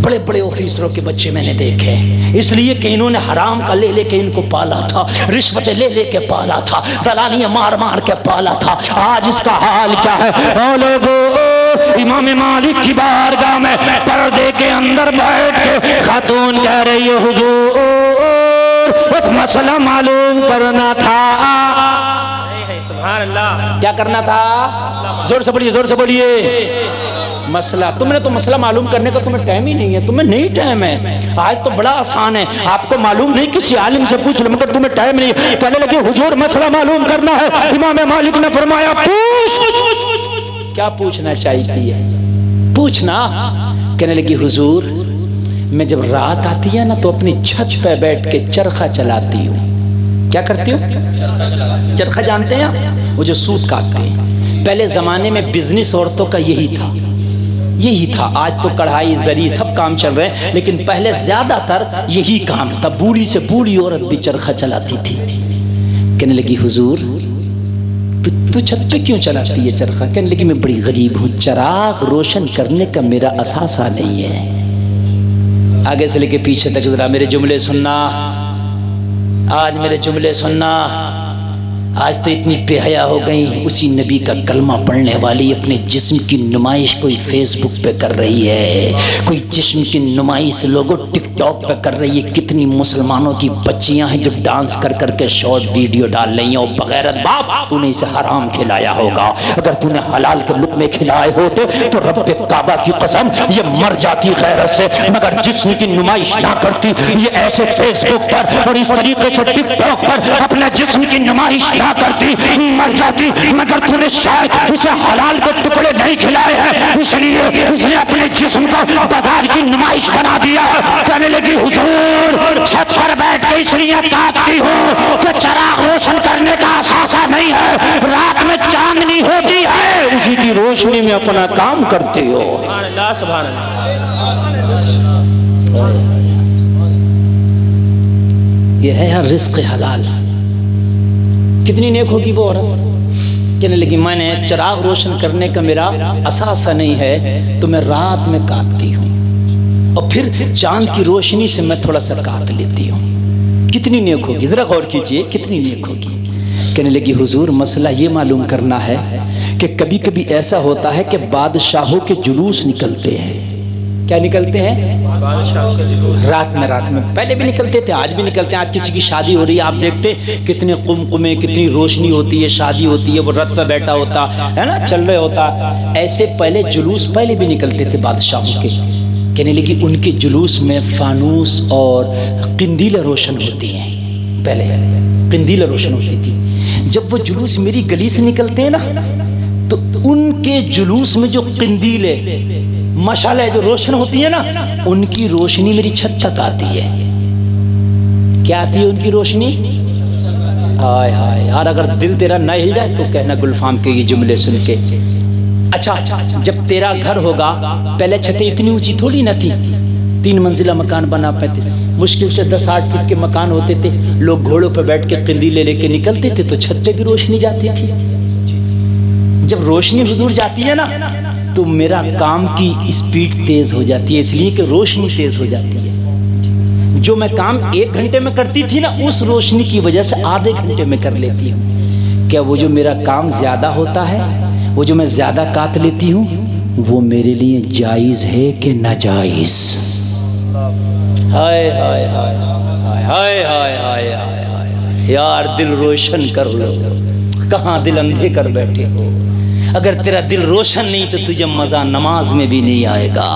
बड़े बड़े ऑफिसरों के बच्चे मैंने देखे, इसलिए कि इन्होंने हराम का ले लेके इनको पाला था, रिश्वतें ले लेके पाला था, दलालियां मार मार के पाला था। आज इसका हाल क्या है? ओ लोगों, इमाम मालिक की बारगाह में पर्दे के अंदर बैठ के खातून कह रही है, हुजूर एक मसला मालूम करना था। सुभान अल्लाह, क्या करना था? जोर से बोलिए, जोर से बोलिए। मसला, तुमने तो मसला मालूम करने का तुम्हें टाइम ही नहीं है, तुम्हें नहीं टाइम है। आज तो बड़ा आसान है, आपको मालूम नहीं किसी आलिम से पूछ लो, मगर तुम्हें टाइम नहीं है। कहने लगे हुजूर मसला मालूम करना है। इमाम मालिक ने फरमाया पूछ। क्या पूछना चाहती है? पूछना। कहने लगी हुजूर, मैं जब रात आती है ना तो अपनी छत पे बैठ के चरखा चलाती हूँ। क्या करती हूँ? चरखा जानते हैं? वो जो सूत काटते हैं। पहले जमाने में बिजनेस औरतों का यही था। आज तो कढ़ाई जरी सब काम चल रहे हैं, लेकिन पहले ज्यादातर यही काम था। बूढ़ी से बूढ़ी औरत भी चरखा चलाती थी। कहने लगी हुजूर तू छत पे क्यों चलाती है चरखा? कहने लगी मैं बड़ी गरीब हूँ, चिराग रोशन करने का मेरा असासा नहीं है। आगे से लेके पीछे तक जरा मेरे जुमले सुनना, आज मेरे जुमले सुनना। आज तो इतनी बेहया हो गई, उसी नबी का कलमा पढ़ने वाली अपने जिस्म की नुमाइश कोई फेसबुक पे कर रही है, कोई जिस्म की नुमाइश लोगों टिकटॉक पे कर रही है। कितनी मुसलमानों की बच्चियां हैं जो डांस कर करके शॉर्ट वीडियो डाल रही हैं। और बगैरत बाप, तूने इसे हराम खिलाया होगा। अगर तूने हलाल के लुक़्मे खिलाए होते तो रब्बे काबा की कसम ये मर जाती गैरत से, मगर जिस्म की नुमाइश ना करती। ये ऐसे फेसबुक पर और इस तरीके से टिकटॉक पर अपने जिस्म की नुमाइश ना करती, मर जाती। मगर तूने शायद इसे हलाल के टुकड़े नहीं खिलाए हैं, इसलिए इसने अपने जिस्म को बाजार की नुमाइश बना दिया है। कहने लगी हुजूर छत पर बैठ के इसलिए ताकती हूँ कि चिराग रोशन करने का आसासा नहीं है, रात में चांदनी होती है, उसी रोशनी में अपना काम करते हो। सुभान अल्लाह, सुभान अल्लाह। ये है यार रिस्क हलाल। कितनी नेक होगी वो औरत। कहने लगी मैंने चिराग रोशन करने का मेरा असासा नहीं है तो मैं रात में काटती हूँ और फिर चांद की रोशनी से मैं थोड़ा सा काट लेती हूँ। कितनी नेक होगी, जरा गौर कीजिए कितनी नेक होगी। कहने लगी हुजूर मसला ये मालूम करना है कि कभी कभी ऐसा होता है कि बादशाहों के जुलूस निकलते हैं। क्या निकलते हैं? रात में पहले भी निकलते थे, आज भी निकलते हैं। आज किसी की शादी हो रही है, आप देखते कितने कुमकुमे, कितनी रोशनी होती है, शादी होती है, वो रथ पे बैठा होता है ना, चल रहे होता। ऐसे पहले जुलूस पहले भी निकलते थे बादशाहों के। कहने लगी उनके जुलूस में फानूस और किंदील रोशन होती हैं। पहले किंदील रोशन होती थी। जब वो जुलूस मेरी गली से निकलते हैं ना तो उनके जुलूस में जो किंदील है, मशाले जो रोशन होती है ना, उनकी रोशनी मेरी छत तक आती है। क्या आती है उनकी रोशनी? हाय हाय यार, अगर दिल तेरा न हिल जाए तो कहना गुलफाम के ये जुमले सुन के। अच्छा, जब तेरा घर होगा, पहले छतें इतनी ऊंची थोड़ी ना थी, 3 मंजिला मकान बना पाते, मुश्किल से 10-8 फीट के मकान होते थे। लोग घोड़ों पर बैठ के किंदीले लेके निकलते थे तो छत पे भी रोशनी जाती थी। जब रोशनी हुजूर जाती है ना तो मेरा काम की स्पीड तेज हो जाती है, इसलिए कि रोशनी तेज हो जाती है। जो मैं काम 1 घंटे में करती थी ना, उस रोशनी की वजह से आधे घंटे में कर लेती हूँ। क्या वो जो मेरा काम ज्यादा होता है, वो जो मैं ज्यादा काट लेती हूँ, वो मेरे लिए जायज है कि नाजायज? हाय हाय हाय हाय हाय हाय हाय हाय यार, दिल रोशन कर लो। कहाँ दिल अंधे कर बैठे हो। अगर तेरा दिल रोशन नहीं तो तुझे मजा नमाज में भी नहीं आएगा।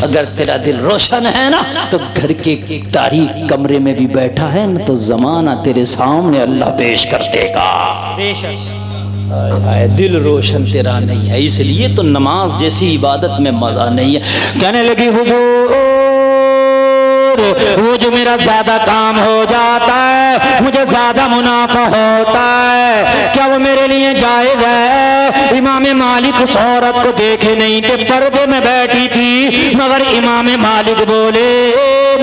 अगर तेरा दिल रोशन है ना तो घर के तारीक कमरे में भी बैठा है ना तो जमाना तेरे सामने अल्लाह पेश कर देगा। दिल रोशन तेरा नहीं है, इसलिए तो नमाज जैसी इबादत में मजा नहीं है। कहने लगी हुजूर वो जो मेरा ज्यादा काम हो जाता है, मुझे ज्यादा मुनाफा होता है, क्या वो मेरे लिए जायज है? इमाम मालिक उस औरत को देखे नहीं थे, पर्दे में बैठी थी, मगर इमाम मालिक बोले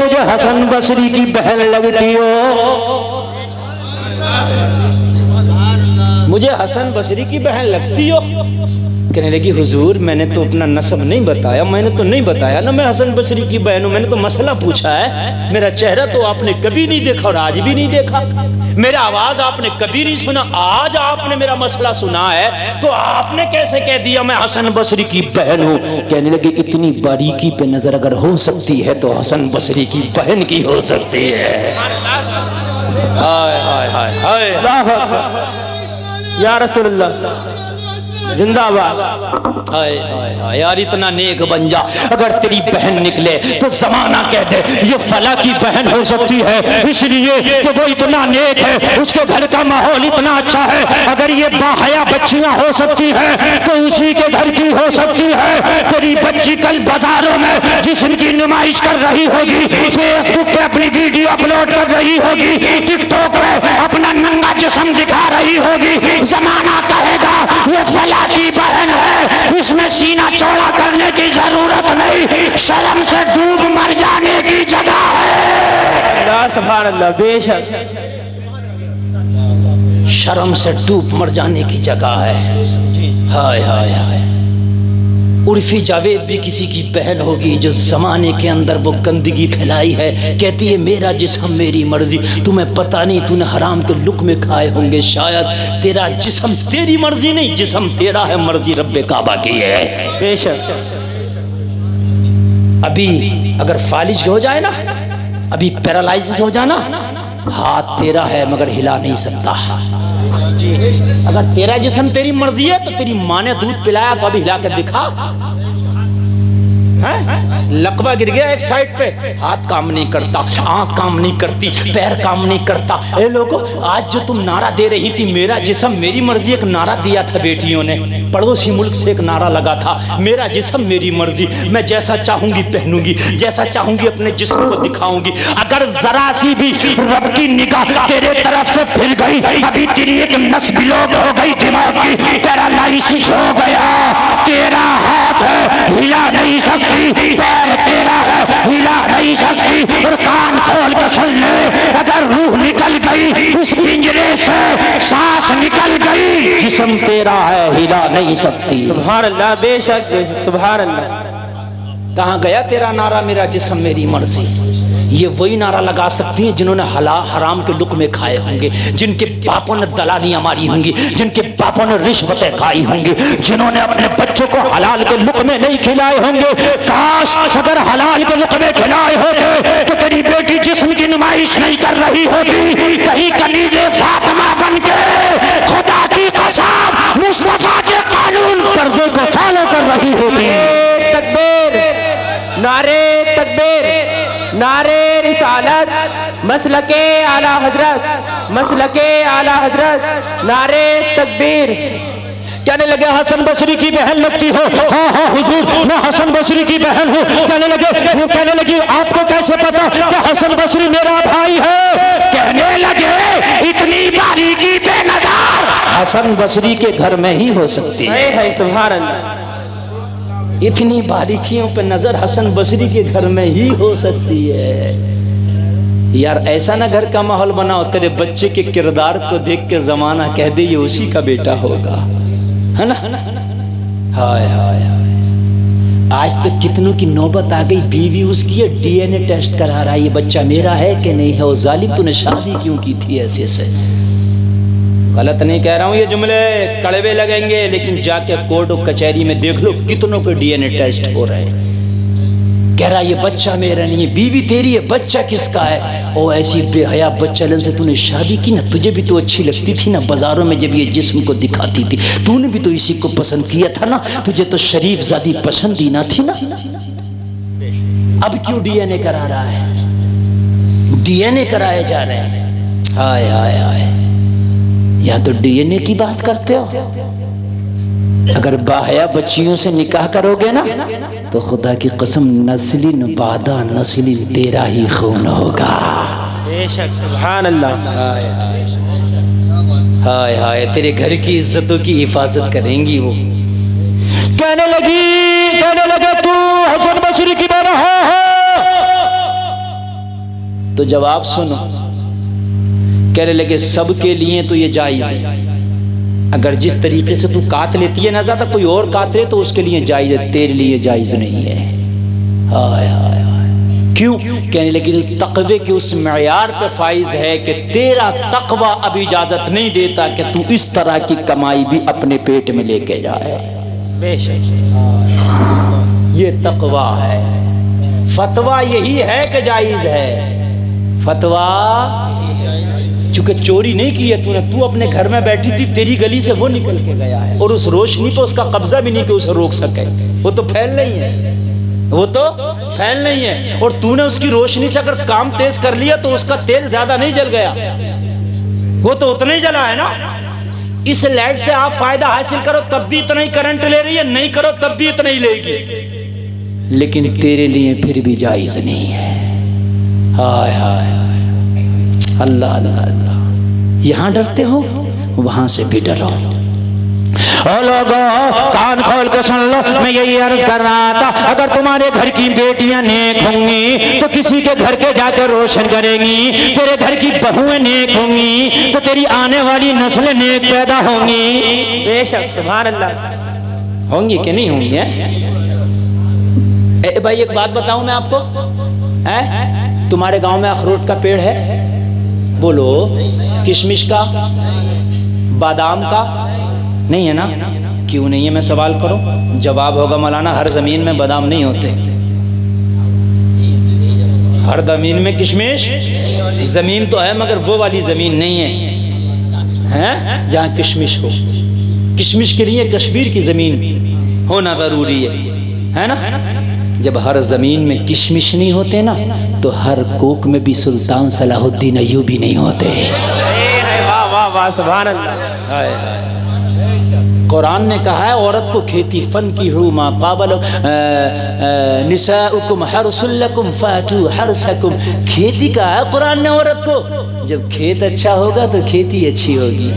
मुझे हसन बसरी की बहन लगती हो। मुझे हसन बसरी की बहन लगती हो। कहने लगी हुजूर मैंने तो अपना नस्ब नहीं बताया, मैंने तो नहीं बताया ना मैं हसन बसरी की बहन हूँ, मैंने तो मसला पूछा है। मेरा चेहरा तो आपने कभी नहीं देखा और आज भी नहीं देखा, मेरा आवाज आपने कभी नहीं सुना, आज आपने मेरा मसला सुना है तो आपने कैसे कह दिया मैं हसन बसरी की बहन हूँ? कहने लगे इतनी बारीकी पे नजर अगर हो सकती है तो हसन बसरी की बहन की हो सकती है। हाय हाय हाय हाय या रसूलल्लाह जिंदाबाद। हाय हाय हाय यार, इतना नेक बन जा। अगर तेरी बहन निकले तो जमाना कह दे ये फला की बहन हो सकती है, इसलिए कि वो इतना नेक है, उसके घर का माहौल इतना अच्छा है। अगर ये बाहया बच्चियां हो सकती हैं तो उसी के घर की हो सकती है। तेरी बच्ची कल बाजारों में जिस्म की नुमाइश कर रही होगी, फेसबुक पे अपनी वीडियो अपलोड कर रही होगी, टिकटॉक पे अपना नंगा जिस्म दिखा रही होगी, जमाना कहेगा ये फला की बहन है, इसमें सीना चौड़ा करने की जरूरत नहीं, शर्म से डूब मर जाने की जगह है। सुभान अल्लाह, बेशक शर्म से डूब मर जाने की जगह है। हाय हाय हाय। उर्फी जावेद भी किसी की बहन होगी जो जमाने के अंदर वो गंदगी फैलाई है, कहती है मेरा जिस्म मेरी मर्जी। तुम्हें पता नहीं, तूने हराम के लुक़्मे खाए होंगे शायद। तेरा जिस्म तेरी मर्जी नहीं, जिस्म तेरा है, मर्जी रब्बे काबा की है। बेशक अभी अगर फालिज हो जाए ना, अभी पैरालाइसिस हो जाना, हाथ तेरा है मगर हिला नहीं सकता। अगर तेरा जिस्म तेरी मर्जी है तो तेरी माँ ने दूध पिलाया तो अभी हिला कर दिखा, हैं? लकवा गिर गया एक साइड पे, हाथ काम नहीं करता, आंख काम नहीं करती, पैर काम नहीं करता। ए लोगों, आज जो तुम नारा दे रही थी मेरा जिस्म मेरी मर्जी, एक नारा दिया था बेटियों ने, पड़ोसी मुल्क से एक नारा लगा था, मेरा जिस्म मेरी मर्जी, मैं जैसा चाहूंगी पहनूंगी, जैसा चाहूंगी अपने जिस्म को दिखाऊंगी। अगर जरा सी भी रब की निगाह तेरे तरफ से फिर गई, अभी तेरी एक नस बिलोग हो गई दिमाग की, पैरालाइसिस हो गया। तेरा हाथ है हिला नहीं सकती, पैर तेरा है हिला नहीं सकती, और कान खोल कर सुन ले, अगर रूह निकल गई इस पिंजरे से, सांस निकल गई, जिस्म तेरा है हिला नहीं सकती। सुभान अल्लाह, बेशक बेशक, सुभान अल्लाह। कहाँ गया तेरा नारा मेरा जिस्म मेरी मर्जी? ये वही नारा लगा सकती हैं जिन्होंने हराम के लुक़मे खाए होंगे, जिनके बापों ने दलालियां मारी होंगी, जिनके बापों ने रिश्वतें खाई होंगी, जिन्होंने अपने बच्चों को हलाल के लुक़मे नहीं खिलाए होंगे। काश अगर हलाल के लुक़मे खिलाए होते तो तेरी बेटी जिस्म की नुमाइश नहीं कर रही होती, कहीं कनीज़े फातिमा बन के खुदा की कसम मुस्तफा के कानून पर्दे को फॉलो कर रही होती। तकबीर, नारे तकबीर, नारे रिसालत, मसलके आला हजरत, मसलके आला हजरत, नारे तकबीर। कहने लगे हसन बसरी की बहन लगती हो। हाँ हाँ हुजूर, मैं हसन बसरी की बहन हूँ। कहने लगी आपको कैसे पता कि हसन बसरी मेरा भाई है? कहने लगे इतनी बारीकी पे नजर हसन बसरी के घर में ही हो सकती है। सुभान अल्लाह, इतनी बारीकियों पे नजर हसन बसरी के घर में ही हो सकती है। यार ऐसा ना घर का माहौल बनाओ तेरे बच्चे के किरदार को देख के जमाना कह दे ये उसी का बेटा होगा, है ना? हाय हाय हाय, आज तक कितनों की नौबत आ गई, बीवी उसकी है डीएनए टेस्ट करा रहा है ये बच्चा मेरा है कि नहीं है। वो जालिम तूने शादी क्यों की थी ऐसे से? गलत नहीं कह रहा हूँ, ये जुमले कड़वे लगेंगे, लेकिन जाके कोर्ट और कचहरी में देख लो कितनों के डीएनए टेस्ट हो रहे हैं। कह रहा ये बच्चा मेरा नहीं है, बीवी तेरी है, बच्चा किसका है? ओ ऐसी बेहया बच्चलन से तूने शादी की ना, तुझे भी तो अच्छी लगती थी ना, बाजारों में जब ये जिस्म को दिखाती थी तूने भी तो इसी को पसंद किया था ना, तुझे तो शरीफ ज़ादी पसंद ही ना थी ना। अब क्यों डीएनए करा रहा है? डीएनए कराए जा रहे हैं। हाय हाय हाय, या तो डीएनए की बात करते हो, अगर बाहया बच्चियों से निकाह करोगे ना तो खुदा की कसम नस्लिन बादा नस्लिन तेरा ही खून होगा। बेशक, सुभान अल्लाह। हाय हाय, तेरे घर की इज्जतों की हिफाजत करेंगी वो। कहने लगे तू हसन बसरी की बहन हो? तो जवाब सुनो, कहने लगे सबके लिए तो ये जायज है, अगर जिस तरीके से तू काट लेती है ना ज्यादा कोई और काट ले तो उसके लिए जायज है, तेरे लिए जायज नहीं है। हाय हाय हाय, क्यों? कहने लगी तकवे के उस मयार पे फाइज है कि तेरा तकवा अब इजाजत नहीं देता कि तू इस तरह की कमाई भी अपने पेट में लेके जाए। बेशक, ये तकवा है। फतवा यही है कि जायज है, फतवा चूंकि चोरी नहीं की है तूने, तू अपने घर में बैठी थी, तेरी गली से वो निकल के गया है और उस रोशनी पे उसका कब्जा भी नहीं कि उसे रोक सके, वो तो फैल नहीं है, वो तो फैल नहीं है। और तूने उसकी रोशनी से अगर काम तेज कर लिया तो उसका तेल ज्यादा नहीं जल गया, वो तो उतना ही जला है ना। इस लाइट से आप फायदा हासिल करो तब भी इतना ही करंट ले रही है, नहीं करो तब भी इतना ही लेगी, लेकिन तेरे लिए फिर भी जायज नहीं है। हाय हाय अल्लाह अल्लाह अल्लाह, यहां डरते हो वहां से भी डरो। ओ लोगों कान खोल कर सुन लो, मैं यही अर्ज कर रहा था, अगर तुम्हारे घर की बेटियां नेक होंगी तो किसी के घर के जाकर रोशन करेंगी, तेरे घर की बहुएं नेक होंगी तो तेरी आने वाली नस्लें नेक पैदा होंगी। बेशक, सुभान अल्लाह। होंगी कि नहीं होंगी? भाई एक बात बताऊं मैं आपको, है तुम्हारे गांव में अखरोट का पेड़ है? बोलो। किशमिश का, बादाम का नहीं है ना? क्यों नहीं है? मैं सवाल करो, जवाब होगा मौलाना हर जमीन में बादाम नहीं होते, हर जमीन में किशमिश, जमीन तो है मगर वो वाली जमीन नहीं है जहाँ किशमिश हो। किशमिश के लिए कश्मीर की जमीन होना जरूरी है ना? जब हर जमीन में किशमिश नहीं होते ना, तो हर कोक में भी सुल्तान सलाहुद्दीन अय्यूबी नहीं होते। वाह वाह वाह, सुभान अल्लाह। कुरान ने कहा है औरत को खेती फन की हुमा काबल निसाउकुम हरसुल लकुम फातू हरसकुम। खेती का है कुरान ने औरत को। जब खेत अच्छा होगा तो खेती अच्छी होगी।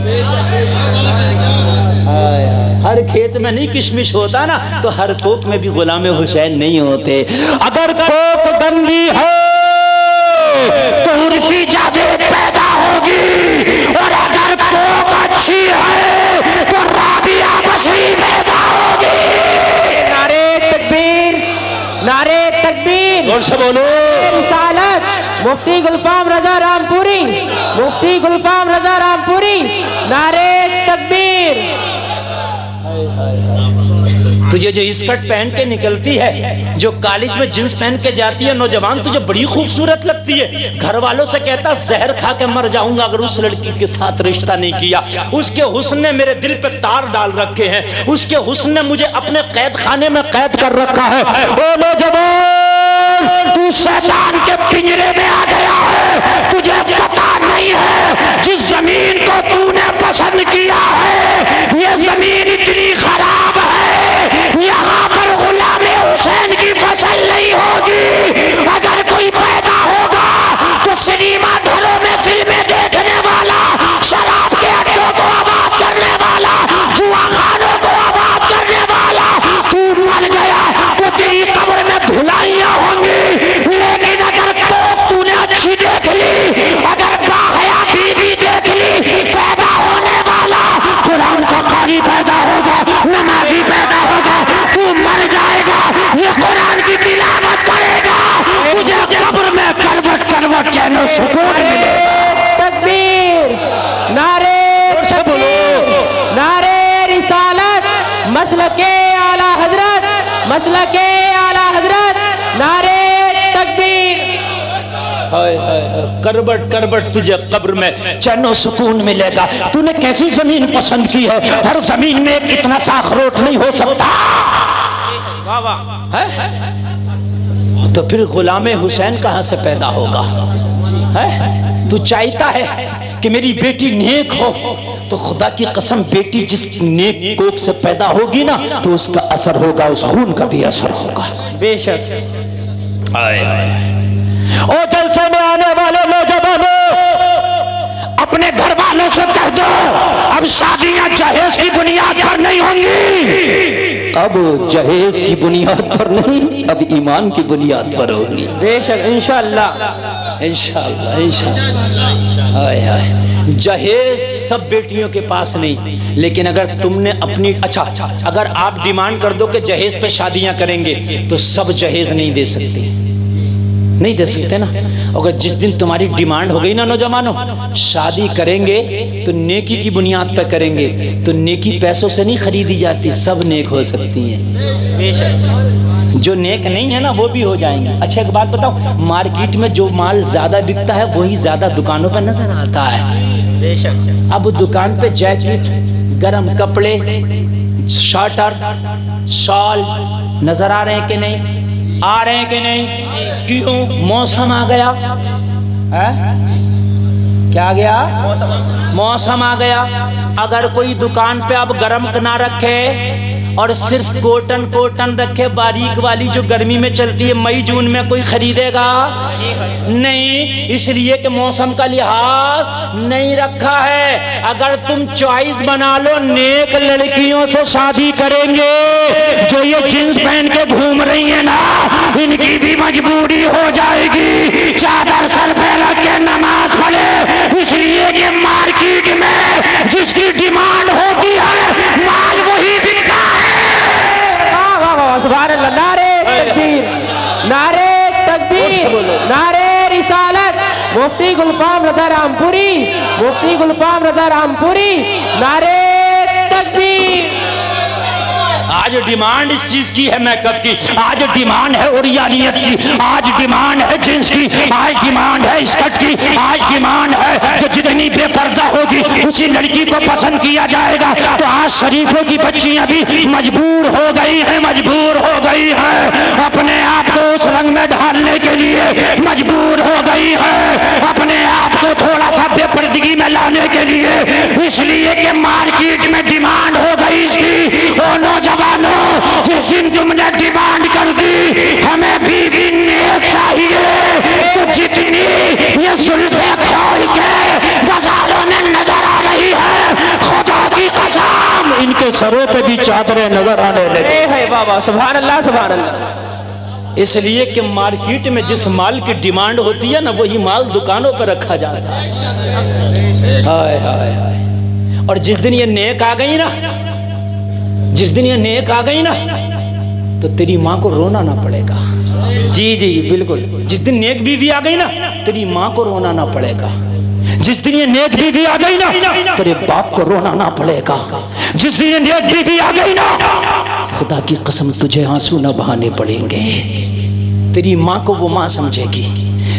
हर खेत में नहीं किशमिश होता ना, तो हर कोक में भी गुलाम हुसैन नहीं होते। अगर कोक गंदी है तो उर्फी जावेद पैदा होगी, और अगर कोक अच्छी है तो राबिया बशरी पैदा होगी। नारे तकबीर, नारे तकबीर। जोर से बोलो। रिसालत मुफ्ती गुलफाम रजा रामपुरी, मुफ्ती गुलफाम रजा रामपुरी। नारे तकबीर। तुझे जो स्कर्ट पहन के निकलती है, जो कॉलेज में जींस पहन के जाती है नौजवान, तुझे बड़ी खूबसूरत लगती है। घर वालों से कहता जहर खा के मर जाऊंगा अगर उस लड़की के साथ रिश्ता नहीं किया। उसके हुस्न ने मेरे दिल पे तार डाल रखे हैं, उसके हुस्न ने मुझे अपने कैद खाने में कैद कर रखा है। ओ नौजवान, तू शैतान के पिंजरे में आ गया है, तुझे पता नहीं है जिस जमीन को तूने पसंद किया है ये जमीन इतनी खराब है, यहाँ पर गुलाम हुसैन की फसल नहीं होगी। अगर कोई पैदा होगा तो सिनेमा घरों में फिल्में देखने वाला, शराब के अड्डों को आबाद करने वाला, जुआ खानों को आबाद करने वाला। तू मर गया तो तेरी कब्र में धुलाइयां होंगी। लेकिन अगर तो तूने अच्छी देख ली, अगर बाहया बीवी देख ली, पैदा होने वाला कुरान का कारी पैदा होगा, नमाजी पैदा होगा। तू मर जाएगा, ये कुरान की तिलावत करेगा, तुझे कब्र में करवट करवट चैन और सुकून मिलेगा। तकबीर, नारे तकबीर, नारे रिसालत, मसलके आला हजरत, मसलके आला हजरत। नारे तकबीर। करबट करबट तुझे कब्र में चैनो सुकून मिलेगा। तूने कैसी जमीन पसंद की है? हर जमीन में एक इतना सा अखरोट नहीं हो सकता। है? तो फिर गुलाम हुसैन कहां से पैदा होगा? है? तू चाहता है कि मेरी बेटी नेक हो, तो खुदा की कसम बेटी जिस नेक कोख से पैदा होगी ना, तो उसका असर होगा, उस खून का भी असर होगा। बेशक। ओ जलसे में आने वाले नौजवानों, अपने घर वालों से कह दो अब शादियां जहेज की बुनियाद पर नहीं होंगी। अब जहेज की बुनियाद पर नहीं, अब ईमान की बुनियाद पर होगी। बेशक, इंशाअल्लाह, इंशाअल्लाह, इंशाअल्लाह। हाय हाय, जहेज सब बेटियों के पास नहीं, लेकिन अगर तुमने अपनी अगर आप डिमांड कर दो कि जहेज पे शादियां करेंगे, तो सब जहेज नहीं दे सकते, नहीं दे सकते ना। अगर जिस दिन तुम्हारी डिमांड हो गई ना नौजवानों, शादी करेंगे तो नेकी की बुनियाद पर करेंगे, तो नेकी पैसों से नहीं खरीदी जाती, सब नेक हो सकती है। बेशक। जो नेक नहीं है ना वो भी हो जाएंगे। अच्छा एक बात बताओ, मार्केट में जो माल ज्यादा बिकता है वही ज्यादा दुकानों पर नजर आता है। बेशक। अब दुकान पे जैकेट, गरम कपड़े, शर्टर, शॉल नजर आ रहे हैं कि नहीं? आ रहे हैं कि नहीं? क्यों? मौसम आ गया है? क्या आ गया? मौसम आ गया। अगर कोई दुकान पे अब गरम ना रखे और सिर्फ कॉटन रखे, बारीक वाली जो गर्मी में चलती है, मई जून में कोई खरीदेगा नहीं, इसलिए कि मौसम का लिहाज नहीं रखा है। अगर तुम चॉइस बना लो, नेक लड़कियों से शादी करेंगे। जो ये जींस पहन के घूम रही है ना, इनकी भी मजबूरी हो जाएगी चादर सर पे रख के नमाज पढ़े, इसलिए कि मार्केट में जिसकी डिमांड होती है माल वही बिकता है। सुभान अल्लाह। नारे तकबीर, नारे तकबीर, नारे रिसालत। मुफ्ती गुलफाम रजा रामपुरी, मुफ्ती गुलफाम रजा रामपुरी। नारे तकबीर। आज आज डिमांड इस चीज की है मेकअप की, आज डिमांड है ओरियानियत की, आज डिमांड है जींस की, आज डिमांड है स्कर्ट की, आज डिमांड है जो जितनी बेपर्दा होगी उसी लड़की को पसंद किया जाएगा। तो आज शरीफों की बच्चियां भी मजबूर हो गई हैं, मजबूर हो गई हैं, अपने आप को उस रंग में ढालने के लिए मजबूर हो गई है, अपने आप को थोड़ा सा बेपर्दगी में लाने के लिए, इसलिए कि मार्केट में डिमांड हो गई इसकी। ओ नौजवानों, जिस दिन तुमने डिमांड कर दी हमें बीवी नेक चाहिए, तो जितनी ये जुल्फे खोल के बाजारों में नजर आ रही है, खुदा की कसम इनके सरों पे भी चादरें नजर आने लगी है बाबा। सुभान अल्लाह, सुभान अल्लाह। इसलिए कि मार्केट में जिस माल की डिमांड होती है ना, वही माल दुकानों पर रखा जाता है। हाय हाय हाय। और जिस दिन ये नेक आ गई ना, जिस दिन ये नेक आ गई ना, तो तेरी माँ को रोना ना पड़ेगा। जी जी बिल्कुल। जिस दिन नेक बीवी आ गई ना, तेरी माँ को रोना ना पड़ेगा। जिस दिन ये नेक बीवी आ गई ना, तेरे बाप को रोना ना पड़ेगा। जिस दिन ये नेक बीवी आ गई ना, खुदा की कसम तुझे आंसू न बहाने पड़ेंगे। तेरी माँ को वो माँ समझेगी,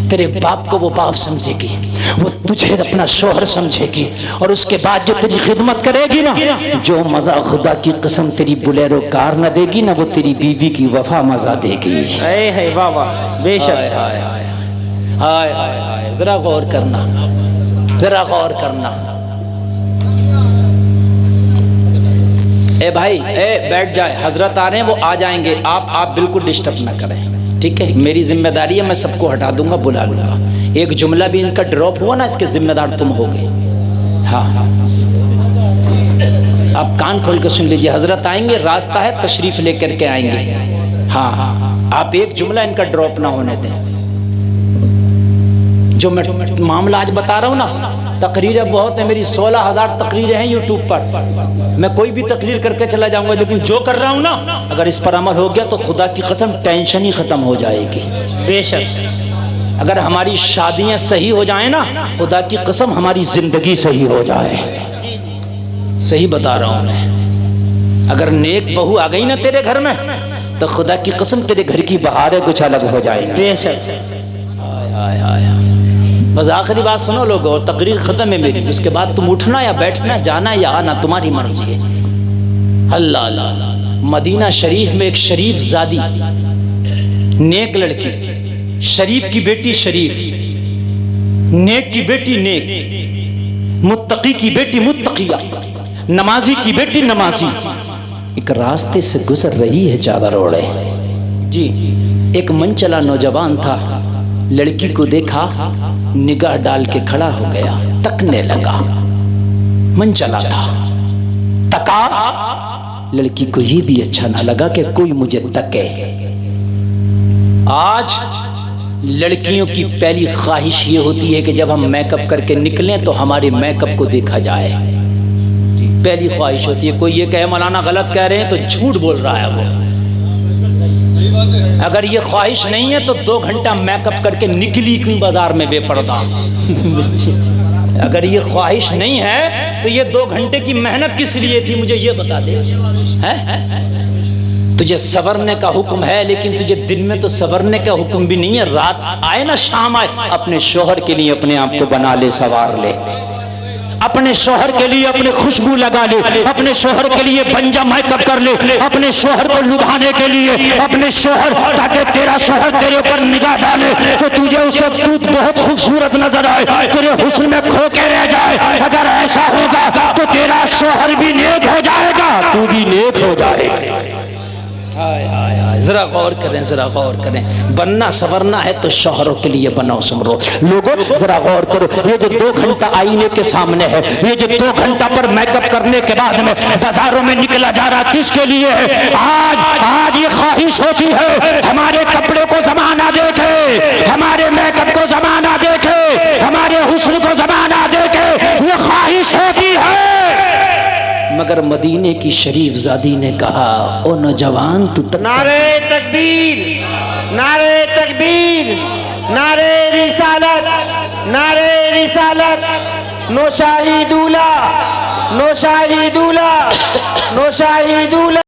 तेरे बाप को वो बाप समझेगी, वो तुझे अपना शोहर समझेगी, और उसके बाद जो तेरी खिदमत करेगी ना, जो मजा खुदा की कसम तेरी बुलेरो कार न देगी ना, वो तेरी बीवी की वफा मजा देगी। है बाबा, बेशक। हाय हाय हाय हाय हाय हाय। जरा गौर करना, जरा गौर करना। ए भाई, ए बैठ जाए, हजरत आ रहे हैं, वो आ जाएंगे, आप बिल्कुल डिस्टर्ब ना करें, ठीक है? मेरी जिम्मेदारी है, मैं सबको हटा दूंगा, बुला लूंगा। एक जुमला भी इनका ड्रॉप हुआ ना, इसके जिम्मेदार तुम होगे। हाँ, आप कान खोल कर सुन लीजिए, हजरत आएंगे, रास्ता है, तशरीफ लेकर के आएंगे। हाँ, आप एक जुमला इनका ड्रॉप ना होने दें। जो मैं मामला आज बता रहा हूँ ना, तकरीरें बहुत है मेरी, 16,000 तकरीरें हैं यूट्यूब पर। मैं कोई भी तकरीर करके चला जाऊंगा, लेकिन जो कर रहा हूँ ना, अगर इस पर अमल हो गया तो खुदा की कसम टेंशन ही खत्म हो जाएगी। बेशक। अगर हमारी शादियां सही हो जाए ना, खुदा की कसम हमारी जिंदगी सही हो जाए। सही बता रहा हूँ मैं। अगर नेक बहू आ गई ना तेरे घर में, तो खुदा की कसम तेरे घर की बहारें कुछ अलग हो जाएंगी। बेशक। हाय हाय हाय। बस आखिरी बात सुनो लोग, और तकरीर खत्म है मेरी। उसके बाद तुम उठना या बैठना, जाना या आना, तुम्हारी मर्जी है। अल्लाह अल्लाह। मदीना शरीफ में एक शरीफ ज़ादी, नेक लड़की, शरीफ की बेटी शरीफ, नेक की बेटी नेक, मुत्तकी की बेटी मुत्तकिया, नमाजी की बेटी नमाजी, एक रास्ते से गुजर रही है चादर ओढ़े। जी, एक मन चला नौजवान था, लड़की को देखा, निगाह डाल के खड़ा हो गया, तकने लगा। मन चला था, तका, लड़की को ये भी अच्छा ना लगा कि कोई मुझे तके। आज लड़कियों की पहली ख्वाहिश ये होती है कि जब हम मेकअप करके निकलें तो हमारे मेकअप को देखा जाए। पहली ख्वाहिश होती है। कोई ये कहे मौलाना गलत कह रहे हैं, तो झूठ बोल रहा है वो। अगर ये ख्वाहिश नहीं है तो 2 घंटा मेकअप करके निकली क्यों बाजार में बेपर्दा? अगर ये ख्वाहिश नहीं है तो ये 2 घंटे की मेहनत किस लिए थी, मुझे ये बता दे। है? तुझे सवरने का हुक्म है, लेकिन तुझे दिन में तो सवरने का हुक्म भी नहीं है। रात आए ना शाम आए, अपने शोहर के लिए अपने आप को बना ले, सवार ले। अपने शोहर के लिए अपने खुशबू लगा ले, अपने शोहर के लिए पंजा मेकअप कर ले, अपने शोहर को लुभाने के लिए, अपने शोहर, ताकि तेरा शोहर तेरे ऊपर निगाह डाले तो तुझे उसे तू बहुत खूबसूरत नजर आए, तेरे हुस्न में खो के रह जाए। अगर ऐसा होगा तो तेरा शोहर भी नेक हो जाएगा, तू भी नेक हो जाएगा। हाय हाय हाय, जरा गौर करें, जरा गौर करें। बनना सवरना है तो शोहरों के लिए बनाओ समरो। लोगों जरा गौर करो, ये जो 2 घंटा आईने के सामने है, ये जो 2 घंटा पर मेकअप करने के बाद में बाजारों में निकला जा रहा, किसके लिए है? आज ये ख्वाहिश होती है हमारे कपड़े को जमाना देखे, हमारे मेकअप को जमाना देखे, हमारे हुस्न को जमाना देखे, ये ख्वाहिश होती है। मगर मदीने की शरीफ ज़ादी ने कहा, ओ नौजवान तू नारे तकबीर, नारे तकबीर, नारे रिसालत, नारे रिसालत, नौशाही दूल्हा, नौशाही दूल्हा, नौशाही दूल्हा।